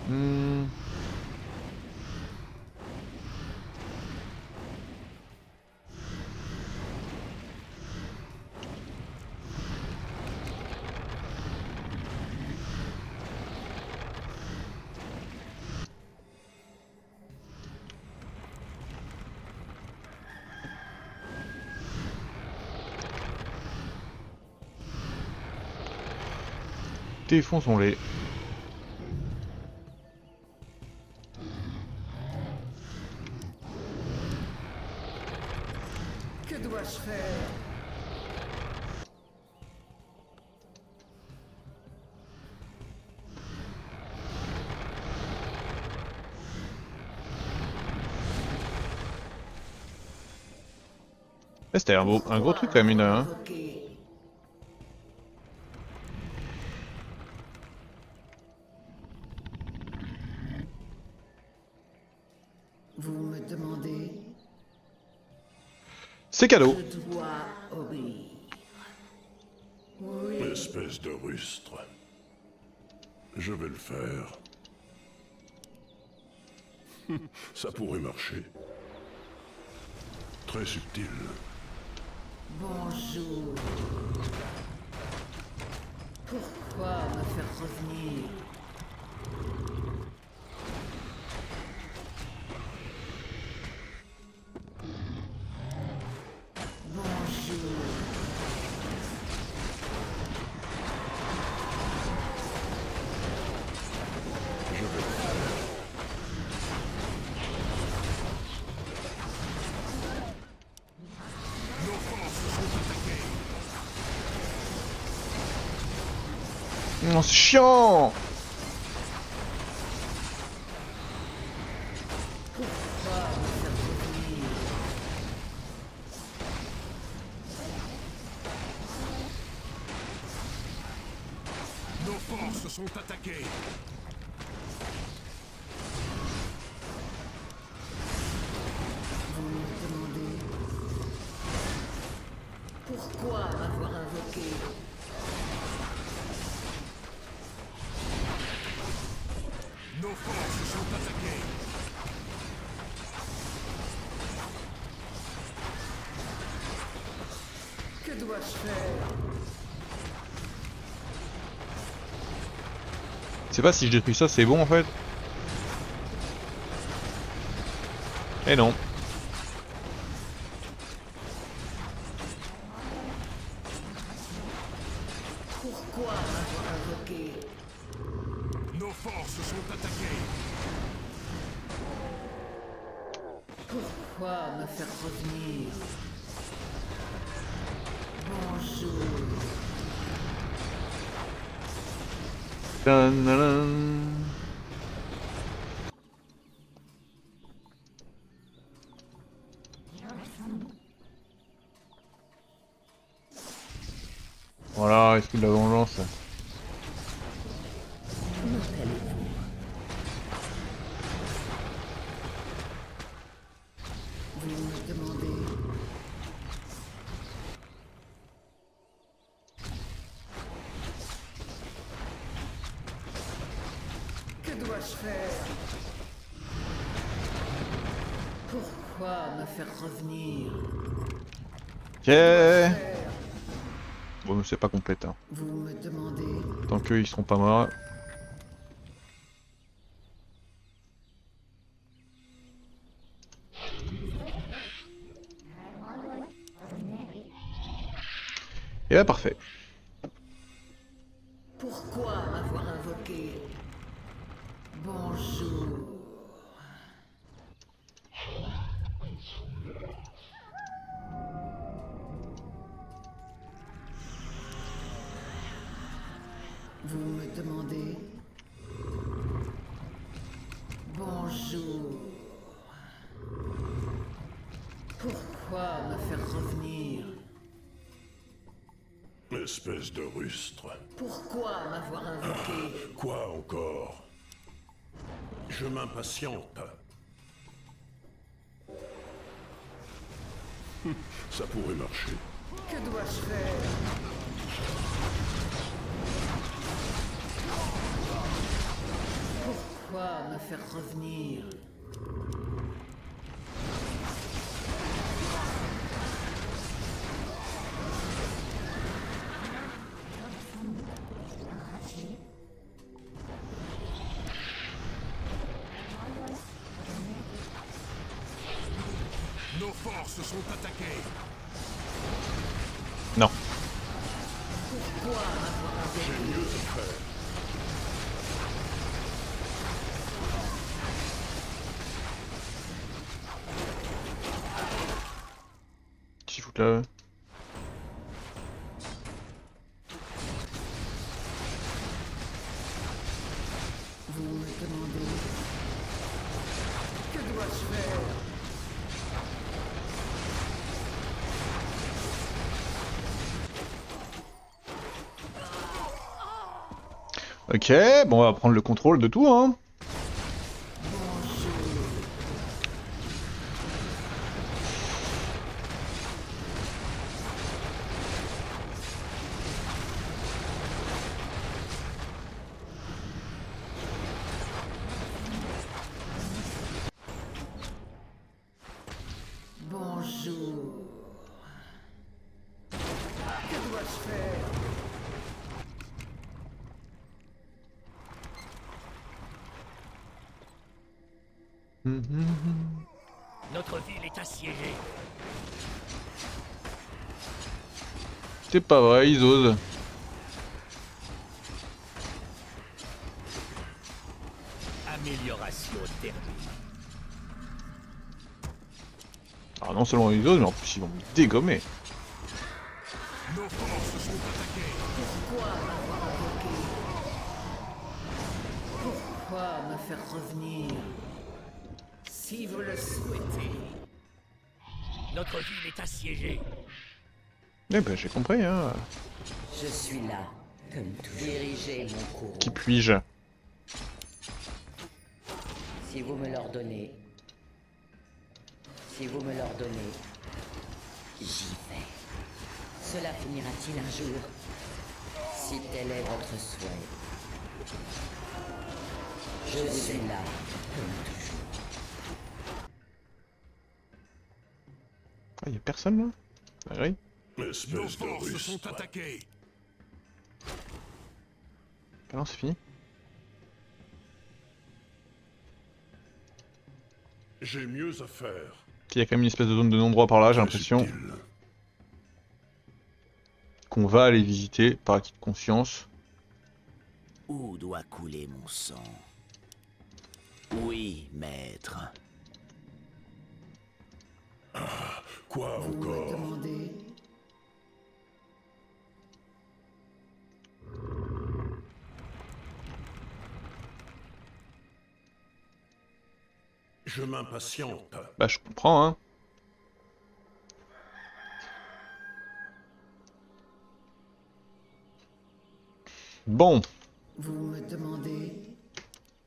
Hmm. Défonçons-les. Que dois-je faire? C'était un gros truc quand même, hein. Invoqué. Vous me demandez? C'est cadeau. Je dois obéir. Oui. Espèce de rustre. Je vais le faire. Ça pourrait marcher. Très subtil. Bonjour. Pourquoi me faire revenir? Bonjour. Je vais le faire. Oh, c'est chiant. Nos forces sont attaquées. Vous me demandez? Pourquoi m'avoir invoqué? Nos forces sont attaquées. Que dois-je faire? Je sais pas si je détruis ça, c'est bon en fait. Eh non. Pourquoi m'avoir invoqué? Nos forces sont attaquées. Pourquoi me faire revenir? Bonjour. Tadadam. Voilà, esprit de la vengeance. Vous me demandez? Que dois-je faire? Pourquoi me faire revenir? Ok. Bon, mais c'est pas complète. Hein. Vous me demandez? Tant qu'eux ils seront pas morts. Et bah parfait. Pourquoi m'avoir invoqué? Bonjour. Vous me demandez. Bonjour. Pourquoi me faire revenir? Espèce de rustre. Pourquoi m'avoir invoqué? Quoi encore? Je m'impatiente. Ça pourrait marcher. Que dois-je faire? Pourquoi me faire revenir? Nos forces sont attaquées. Non. J'ai mieux à faire. Qu'est-ce qu'il fout là? Vous me demandez. Que dois-je faire? Ok, bon, on va prendre le contrôle de tout, hein. Bonjour. Que dois-je faire? Notre ville est assiégée. C'est pas vrai, ils osent. Amélioration thermique. Alors non seulement ils osent, mais en plus ils vont me dégommer. Nos forces sont attaquées. Pourquoi m'avoir invoqué? Pourquoi me faire revenir? Si vous le souhaitez. Notre ville est assiégée. Eh ben j'ai compris, hein. Je suis là, comme toujours. Dirigez mon courroux. Qui puis-je? Si vous me l'ordonnez. Si vous me l'ordonnez, j'y vais. Cela finira-t-il un jour? Si tel est votre souhait. Je suis là, comme toujours. Ah, y'a personne là? Ah oui. Nos Espèce de forces sont rustre. attaquées. Ah non, c'est fini. J'ai mieux à faire. Il y a quand même une espèce de zone de non-droit par là, j'ai Très l'impression. subtil. Qu'on va aller visiter par acquis de conscience. Où doit couler mon sang? Oui, maître. Quoi Vous me encore? demandez. Je m'impatiente. Bah je comprends, hein. Bon, Vous me demandez.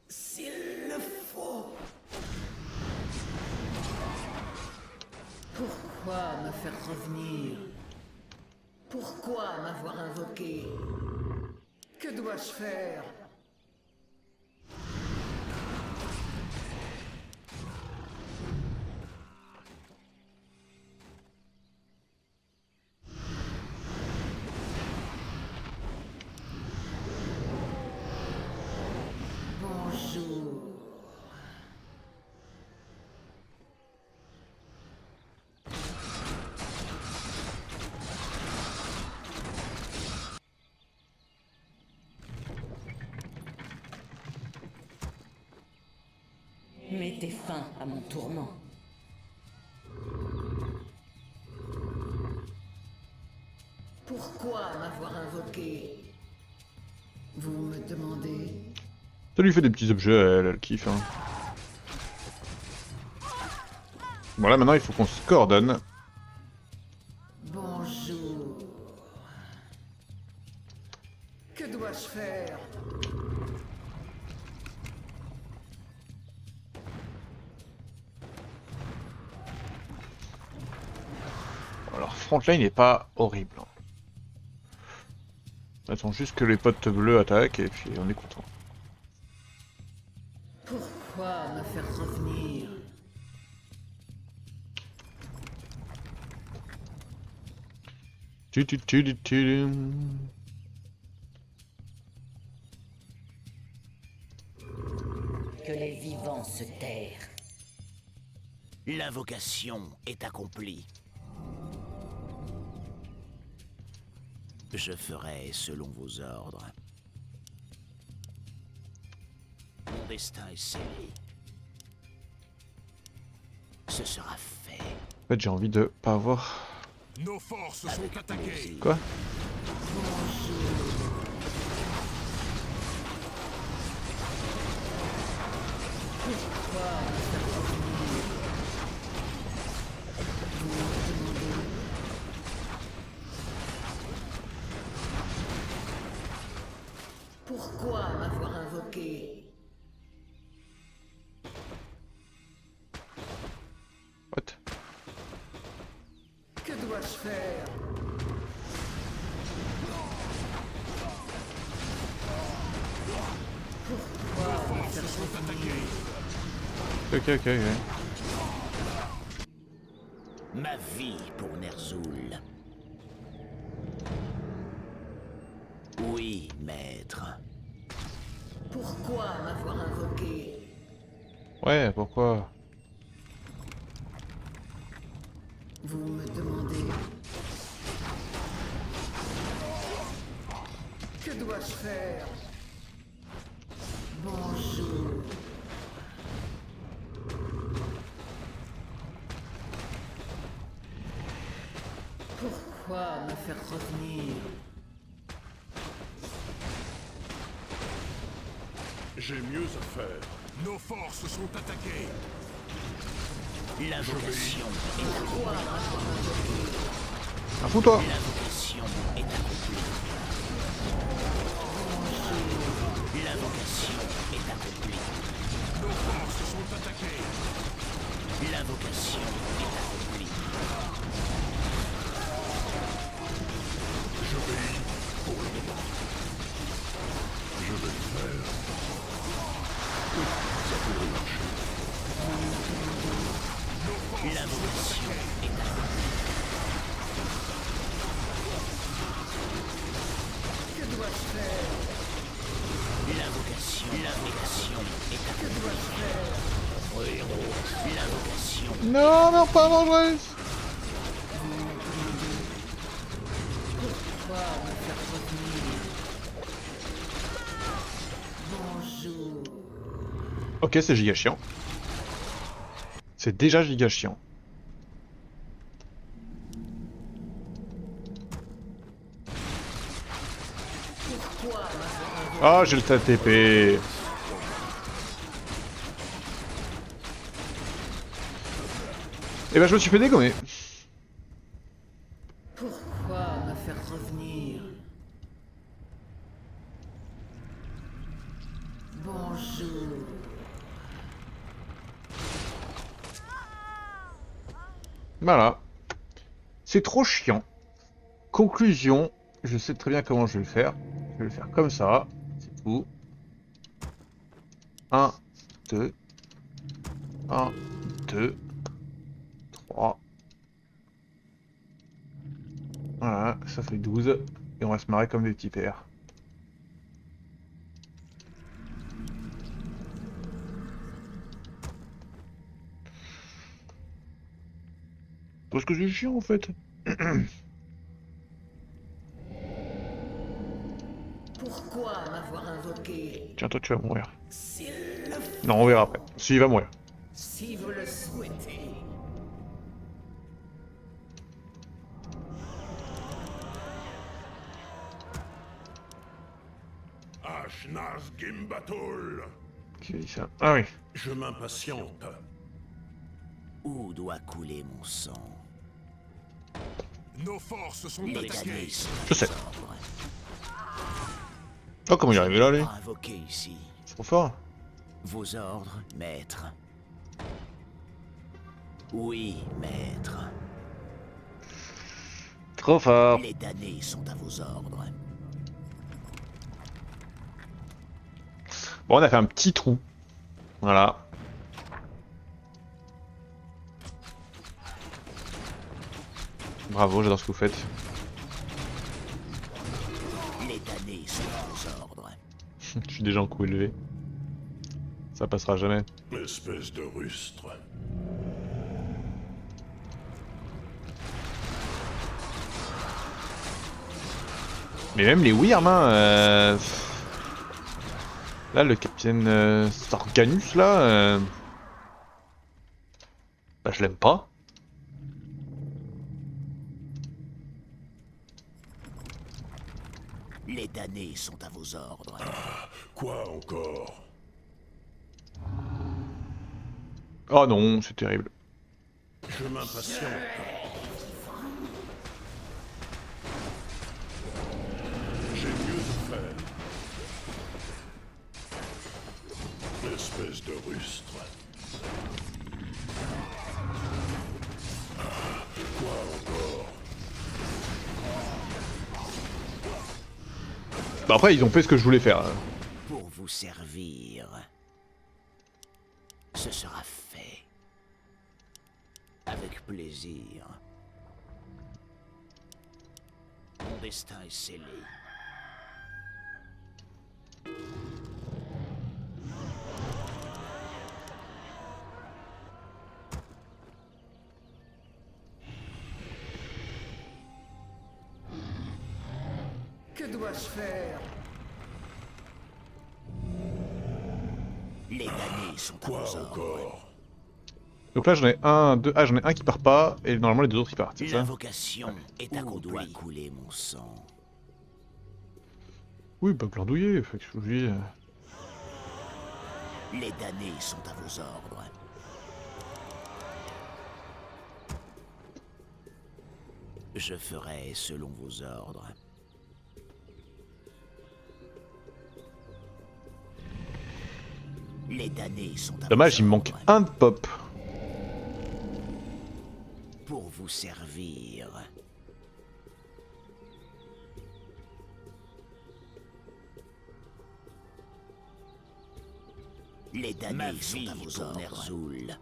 S'il le faut. Pourquoi me faire revenir? Pourquoi m'avoir invoqué? Que dois-je faire? Bonjour. Mettez fin à mon tourment. Pourquoi m'avoir invoqué? Vous me demandez... Ça lui fait des petits objets, elle kiffe. Hein. Voilà, maintenant il faut qu'on se coordonne. Bonjour. Que dois-je faire? Alors, frontline n'est pas horrible. Hein. Attends juste que les potes bleus attaquent et puis on est content. Pourquoi me faire revenir? Que les vivants se tairent. L'invocation est accomplie. Je ferai selon vos ordres. Mon destin est scellé. Ce sera fait. En fait, j'ai envie de pas avoir... Nos forces sont attaquées. Quoi? Pourquoi m'avoir invoqué? What? Que dois-je faire? Ok. Ma vie pour Ner'zhul. Oui, maître. Pourquoi m'avoir invoqué? Ouais, pourquoi? Vous me demandez... Que dois-je faire? Bonjour. Pourquoi me faire revenir? J'ai mieux à faire. Nos forces sont attaquées. L'invocation est Fous-toi! L'invocation est accomplie. L'invocation est accomplie. Nos forces sont attaquées. L'invocation est accomplie. J'obéis pour le moment. Je vais le faire. Oui, ça pourrait marcher. L'invocation est accomplie. Que dois-je faire? L'invocation est Que accomplie. dois-je faire? L'invocation Non, non, pas vengeresse! Pourquoi me faire revenir? Bonjour. Ok, c'est giga chiant. C'est déjà giga chiant. Pourquoi m'avoir invoqué? Ah, j'ai le TP. Eh ben, je me suis fait dégommer. Pourquoi me faire revenir? Bonjour. Voilà. C'est trop chiant. Conclusion, je sais très bien comment je vais le faire. Je vais le faire comme ça. C'est tout. 1, 2. 1, 2. 3. Voilà, ça fait 12. Et on va se marrer comme des petits pères. Parce que c'est chiant en fait. Pourquoi m'avoir invoqué? Tiens, toi tu vas mourir. Non, on verra après. Si, il va mourir. Si vous le souhaitez. Ashnaz Gimbatul. Qui dit ça? Ah oui. Je m'impatiente. Où doit couler mon sang? Nos forces sont Les attaquées. damnés sont Je à sais. vos ordres. Oh, comment il est arrivé là, lui? Pas invoqué ici. C'est trop fort. Vos ordres, maître. Oui, maître. Trop fort. Les damnés sont à vos ordres. Bon, on a fait un petit trou. Voilà. Bravo, j'adore ce que vous faites. Les damnés sont à vos ordres. Je suis déjà en coup élevé. Ça passera jamais. Espèce de rustre. Mais même les Wyrm, hein. Là, le capitaine Sarganus, là. Bah, je l'aime pas. Les damnés sont à vos ordres. Quoi encore? Oh non, c'est terrible. Je m'impatiente. J'ai mieux à faire. Espèce de rustre. Quoi encore? Bah après, ils ont fait ce que je voulais faire. Pour vous servir. Ce sera fait. Avec plaisir. Mon destin est scellé. Que dois-je faire? Les damnés sont à Quoi vos ordres. encore? Donc là, j'en ai un, deux. Ah, j'en ai un qui part pas, et normalement les deux autres ils partent, c'est ça? L'invocation est accomplie. Où doit couler mon sang? Oui, bah glandouiller, fait que je vous dis. Les damnés sont à vos ordres. Je ferai selon vos ordres. Les damnés sont à Dommage, vos il me manque ordres. un de pop. Pour vous servir. Les damnés sont à vos ordres. Ner'zhul.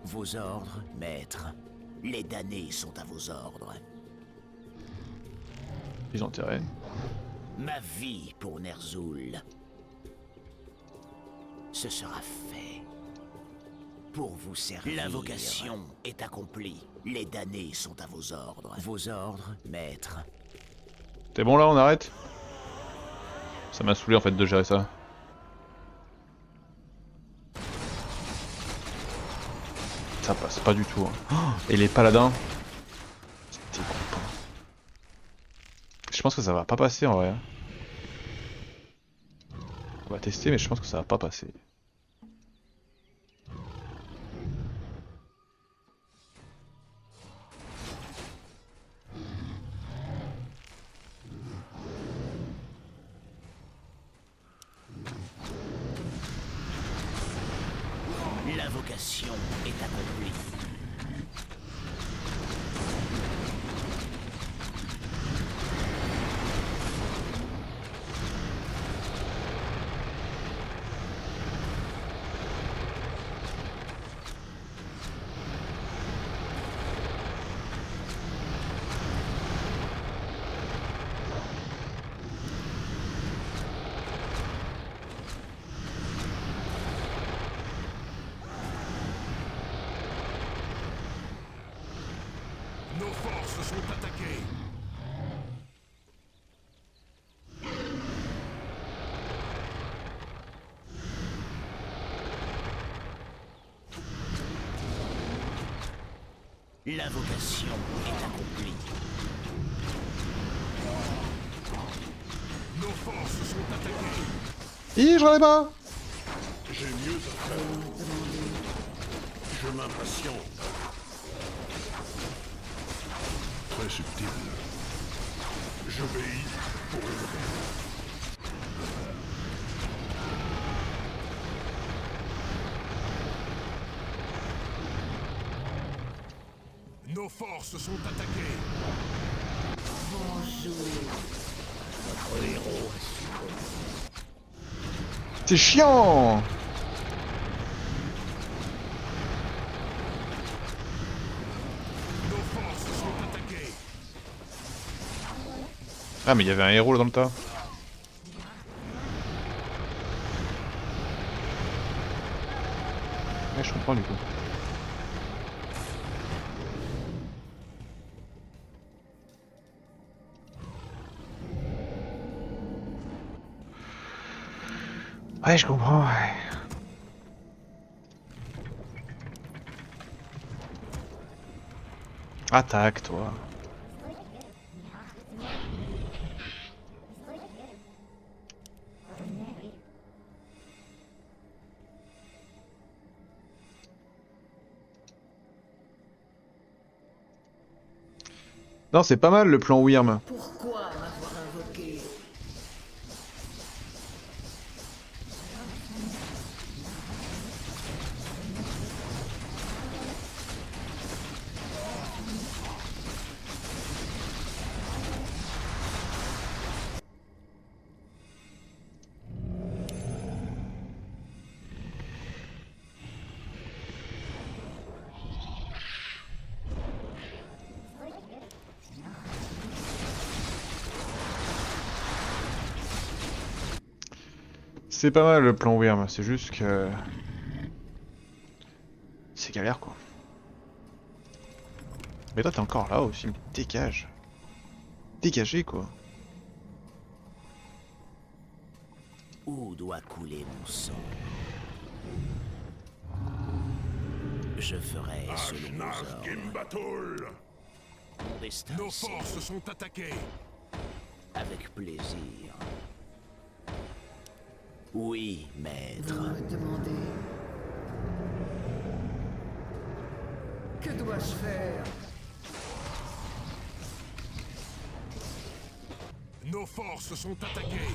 Vos ordres, maître. Les damnés sont à vos ordres. Ils ont intérêt. Ma vie pour Ner'zhul. Ce sera fait. Pour vous servir. L'invocation est accomplie. Les damnés sont à vos ordres. Vos ordres, maître. T'es bon là, on arrête? Ça m'a saoulé en fait de gérer ça. Ça passe pas du tout. Hein. Oh, et les paladins. C'était con. Je pense que ça va pas passer en vrai. On va tester, mais je pense que ça va pas passer. L'invocation est accomplie. L'invocation est accomplie. Nos forces sont attaquées. Ih, j'en ai pas. J'ai mieux à faire. Je m'impatiente. Très subtil. J'obéis pour une raison. Nos forces sont attaquées. Notre héros a succombé. C'est chiant. Nos forces sont attaquées. Ah mais il y avait un héros là dans le tas. Ouais, je comprends du coup. Ouais, je comprends, ouais. Attaque, toi. Non, c'est pas mal le plan Wyrm. Pourquoi m'avoir invoqué? C'est pas mal le plan Wyrm, c'est juste que... C'est galère quoi. Mais toi t'es encore là aussi, mais dégage. Dégagez quoi. Où doit couler mon sang? Je ferai selon vos ordres. Gimbatul. Mon destin Nos est scellé. forces sont attaquées. Avec plaisir. Oui, maître. Vous me demandez. Que dois-je faire? Nos forces sont attaquées.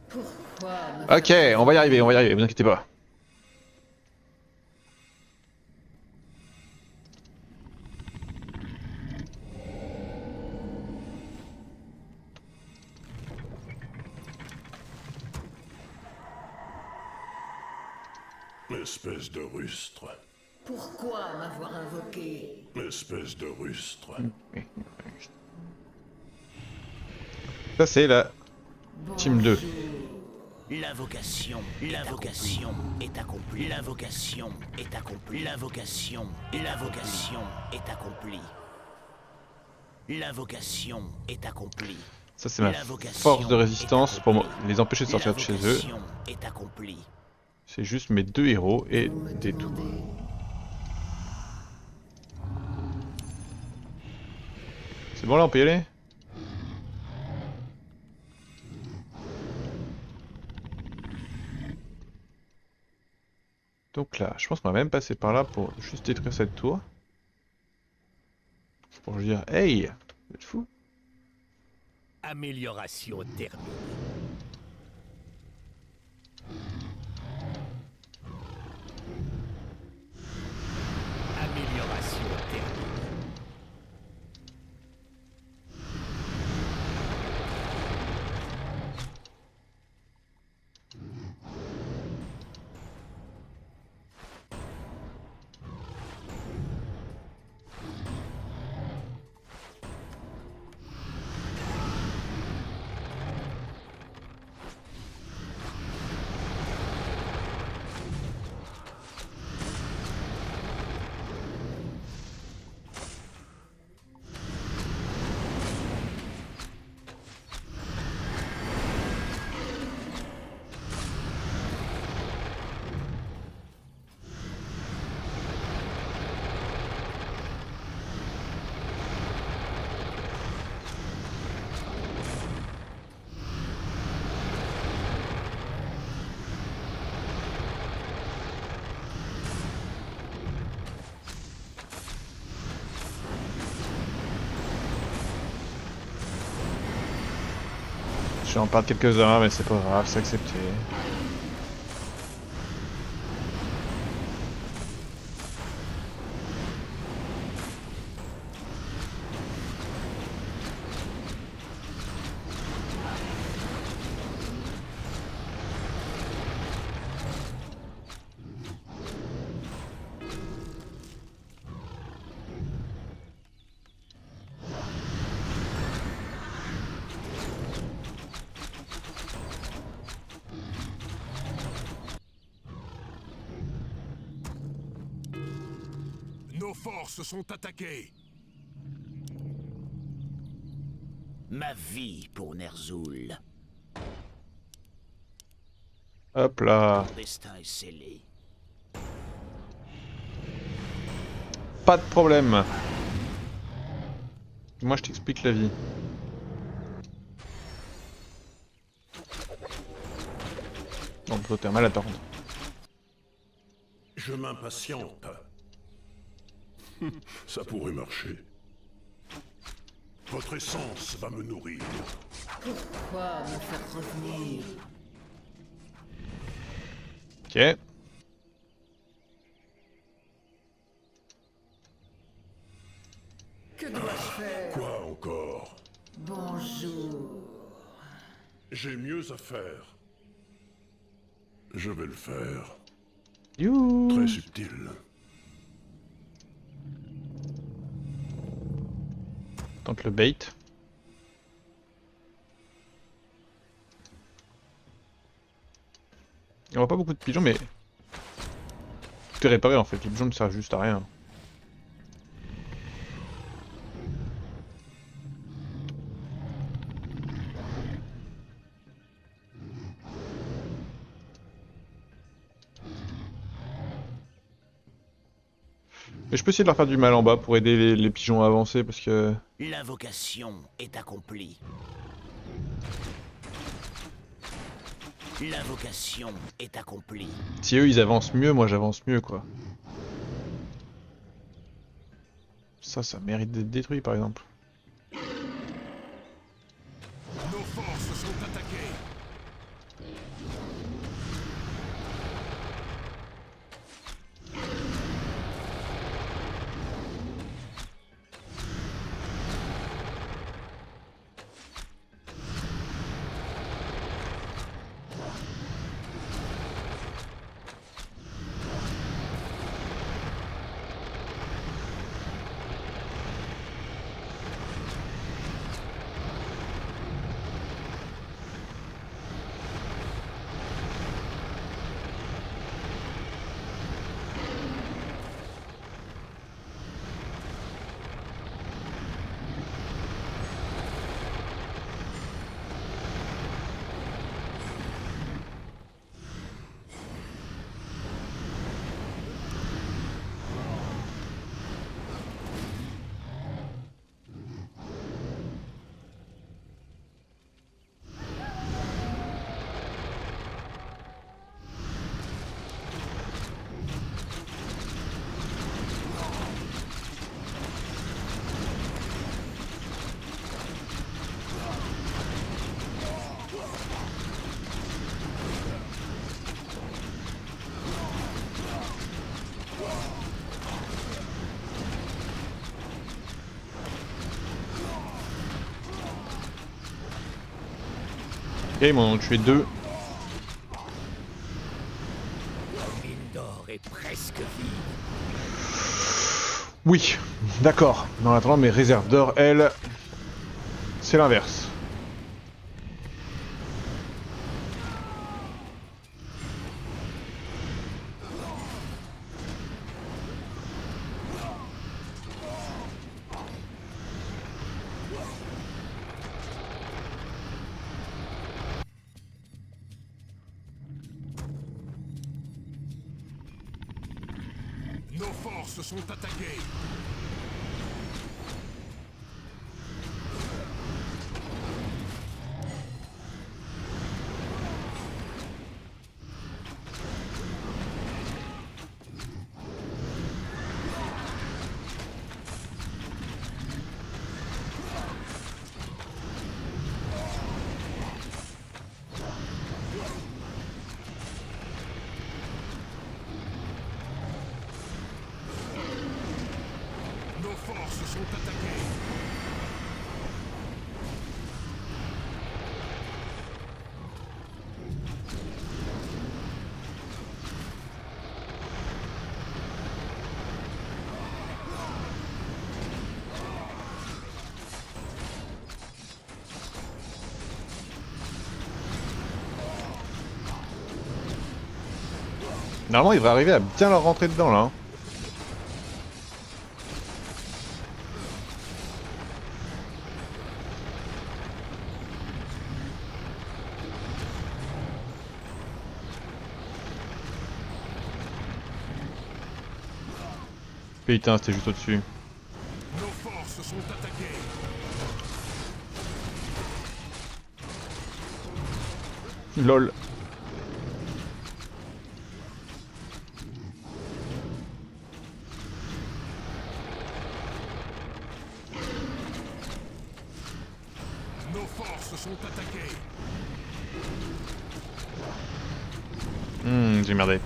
Pourquoi Ok, on va y arriver, vous inquiétez pas. Espèce de rustre. Pourquoi m'avoir invoqué? Espèce de rustre. Ça c'est la team 2. L'invocation est accomplie. L'invocation est accomplie. L'invocation est accomplie. L'invocation est accomplie. Ça c'est ma force de résistance pour les empêcher de sortir de chez eux. L'invocation est accomplie. C'est juste mes deux héros et Vous me des tours. demandez. C'est bon là, on peut y aller? Donc là, je pense qu'on va même passer par là pour juste détruire cette tour. Pour dire, hey, vous êtes fous? Amélioration terminée. Amélioration terminée. Je vais en perdre quelques-uns, mais c'est pas grave, c'est accepté. Nos forces sont attaquées. Ma vie pour Ner'zhul. Hop là. Mon destin est scellé. Pas de problème. Moi je t'explique la vie. Bon, toi t'es mal à par contre. Je m'impatiente. Ça pourrait marcher. Votre essence va me nourrir. Pourquoi me faire revenir? Ok. Que dois-je faire? Quoi encore? Bonjour. J'ai mieux à faire. Je vais le faire. You. Très subtil. Tente le bait. Il n'y aura pas beaucoup de pigeons, mais tout est réparé en fait. Les pigeons ne servent juste à rien. Mais je peux essayer de leur faire du mal en bas pour aider les pigeons à avancer parce que... L'invocation est accomplie. L'invocation est accomplie. Si eux ils avancent mieux, moi j'avance mieux quoi. Ça mérite d'être détruit par exemple. Nos forces sont attaquées. Ok, ils m'en ont tué deux. La mine d'or est presque vide. Oui, d'accord. Dans attendant, mes réserves d'or, elles, c'est l'inverse. Nos forces sont attaquées. sont attaqués. Normalement, il devrait arriver à bien leur rentrer dedans, là. Hein. Putain, c'était juste au-dessus. Nos forces sont attaquées. LOL. Nos forces sont attaquées. J'ai merdé.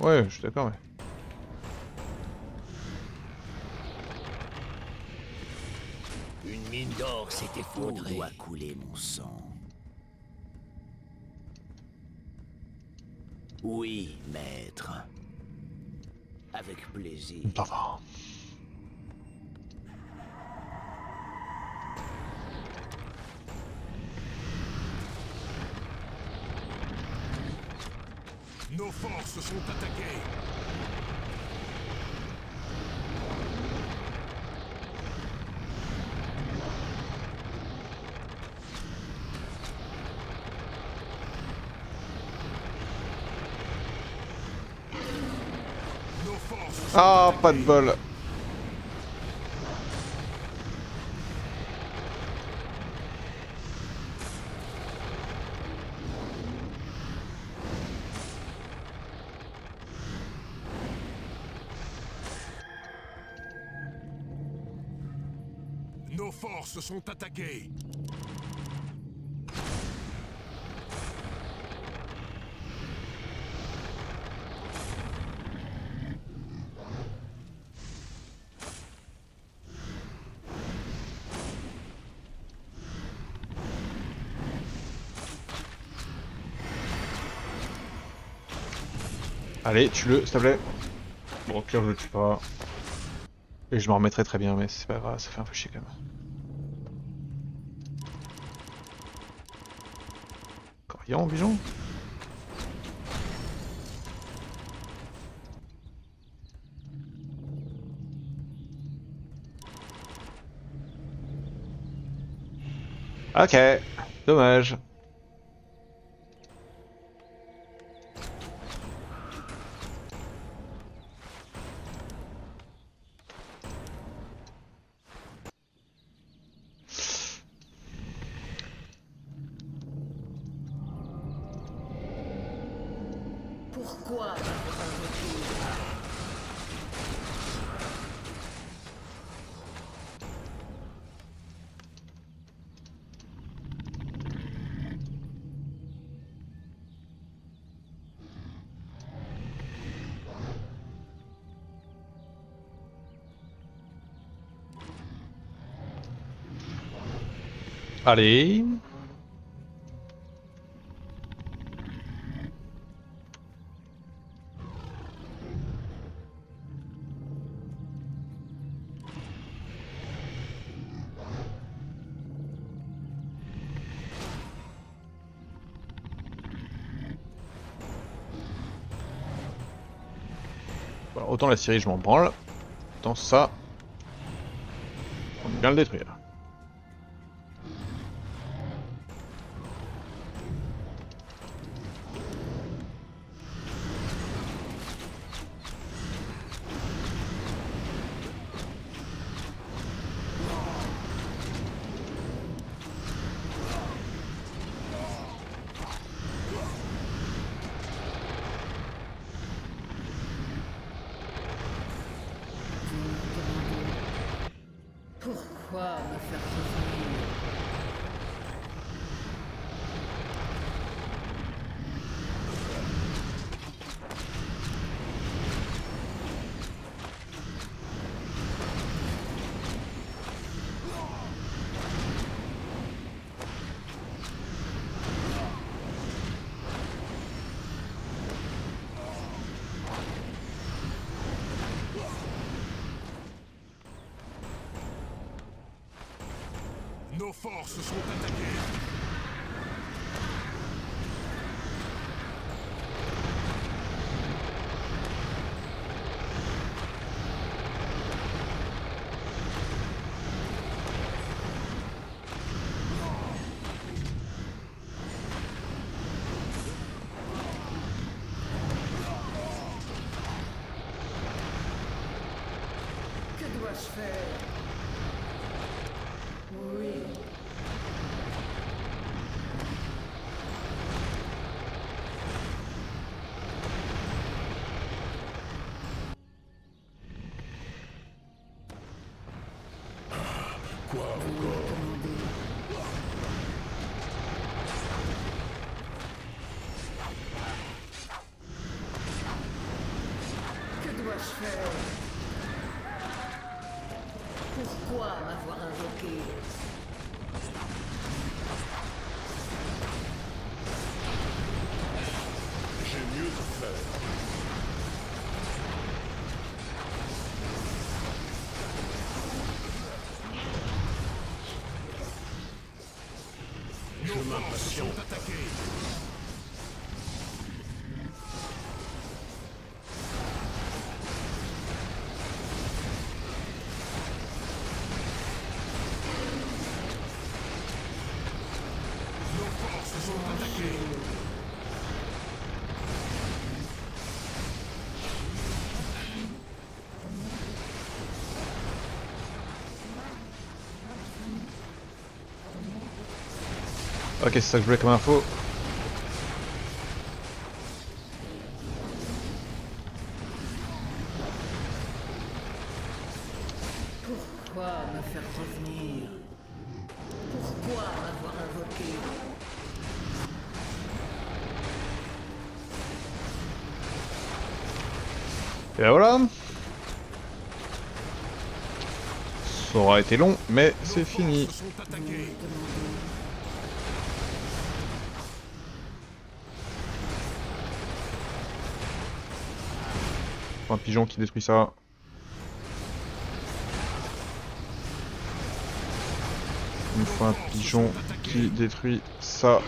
Ouais, je suis d'accord, ouais. Une mine d'or s'est Où effondrée. doit couler mon sang? Oui, maître. Avec plaisir. Ça va. Nos forces sont attaquées. Nos forces sont Ah, attaquées. pas de bol. Nos forces sont attaquées. Allez, tue-le, s'il te plaît. Bon, au pire, je le tue pas. Et je m'en remettrai très bien, mais c'est pas grave, ça fait un peu chier quand même. Corian, bijon. Ok, dommage. Pourquoi m'avez-vous invoqué? Allez. Voilà, autant la Syrie, je m'en branle. Autant ça, on peut bien le détruire. Pourquoi me faire souffrir? Nos forces sont attaquées. Que dois-je faire? Oui. Quoi encore? Que dois-je faire? Pourquoi m'avoir invoqué? J'ai mieux à faire. Je m'impatiente. Nos forces sont attaquées. Ok, c'est ça que je voulais comme info. Pourquoi me faire revenir? Pourquoi m'avoir invoqué? Et ben voilà. Ça aura été long, mais c'est fini. Nos forces sont attaquées. Un pigeon qui détruit ça. Une fois un pigeon qui détruit ça.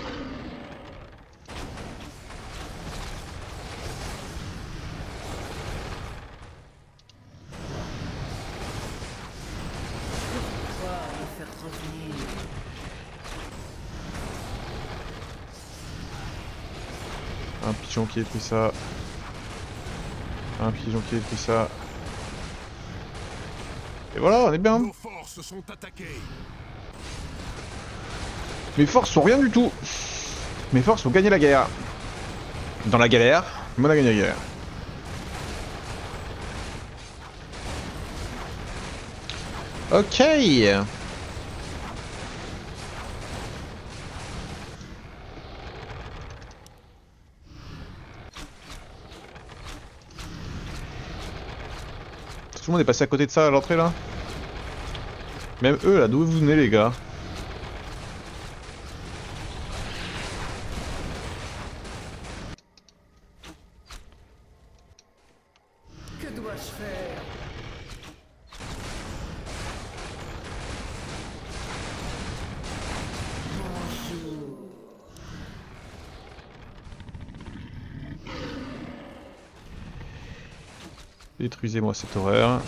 Pourquoi me faire revenir? Un pigeon qui détruit ça. Un pigeon qui détruit ça. Et voilà, on est bien. Nos forces sont attaquées. Mes forces sont rien du tout. Mes forces ont gagné la guerre. Dans la galère, on a gagné la guerre. Ok. Tout le monde est passé à côté de ça à l'entrée là. Même eux là, d'où vous venez les gars? Que dois-je faire? Bonjour. Détruisez-moi cette horreur.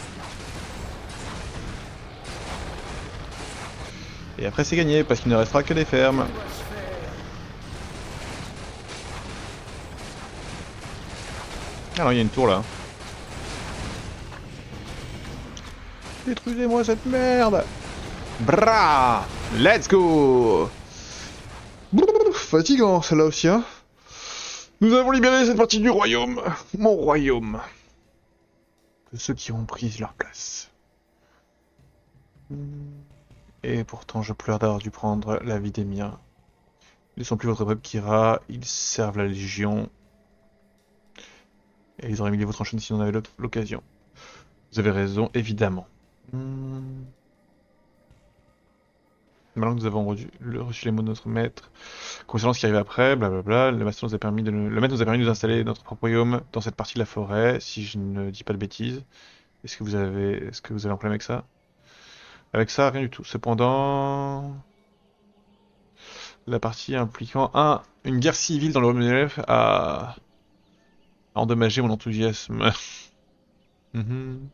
Et après c'est gagné parce qu'il ne restera que des fermes. Que dois-je faire? Ah non, il y a une tour là. Détruisez-moi cette merde. Bra. Let's go. Brrr, fatigant celle-là aussi hein. Nous avons libéré cette partie du royaume. Mon royaume. De ceux qui ont pris leur place. Et pourtant je pleure d'avoir dû prendre la vie des miens. Ils ne sont plus votre peuple Kira, ils servent la Légion. Et ils auraient mis votre enchaîne si on avait l'occasion. Vous avez raison, évidemment. Maintenant que nous avons reçu les mots de notre maître, concernant ce qui arrive après, blablabla, le maître nous a permis de nous installer notre propre royaume dans cette partie de la forêt, si je ne dis pas de bêtises. Est-ce que vous avez un problème avec ça? Avec ça, rien du tout. Cependant, La partie impliquant une guerre civile dans le royaume des elfes a endommagé mon enthousiasme. Mhm.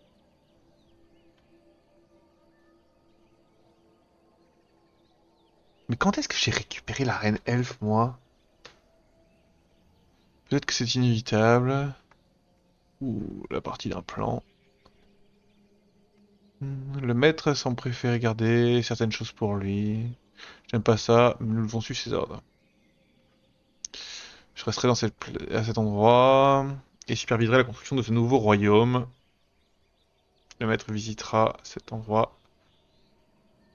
Mais quand est-ce que j'ai récupéré la reine elfe, moi? Peut-être que c'est inévitable. Ou la partie d'un plan. Le maître semble préférer garder certaines choses pour lui. J'aime pas ça, mais nous devons suivre ses ordres. Je resterai à cet endroit et superviserai la construction de ce nouveau royaume. Le maître visitera cet endroit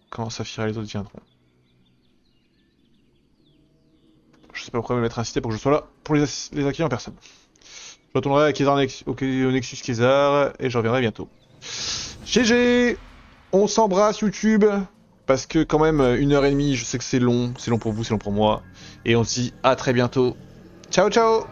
quand Saphira et les autres viendront. Je sais pas pourquoi me mettre incité pour que je sois là pour les accueillir en personne. Je retournerai à Kézar au Nexus Kézar et je reviendrai bientôt. GG! On s'embrasse YouTube! Parce que quand même, 1h30, je sais que c'est long pour vous, c'est long pour moi. Et on se dit à très bientôt. Ciao ciao!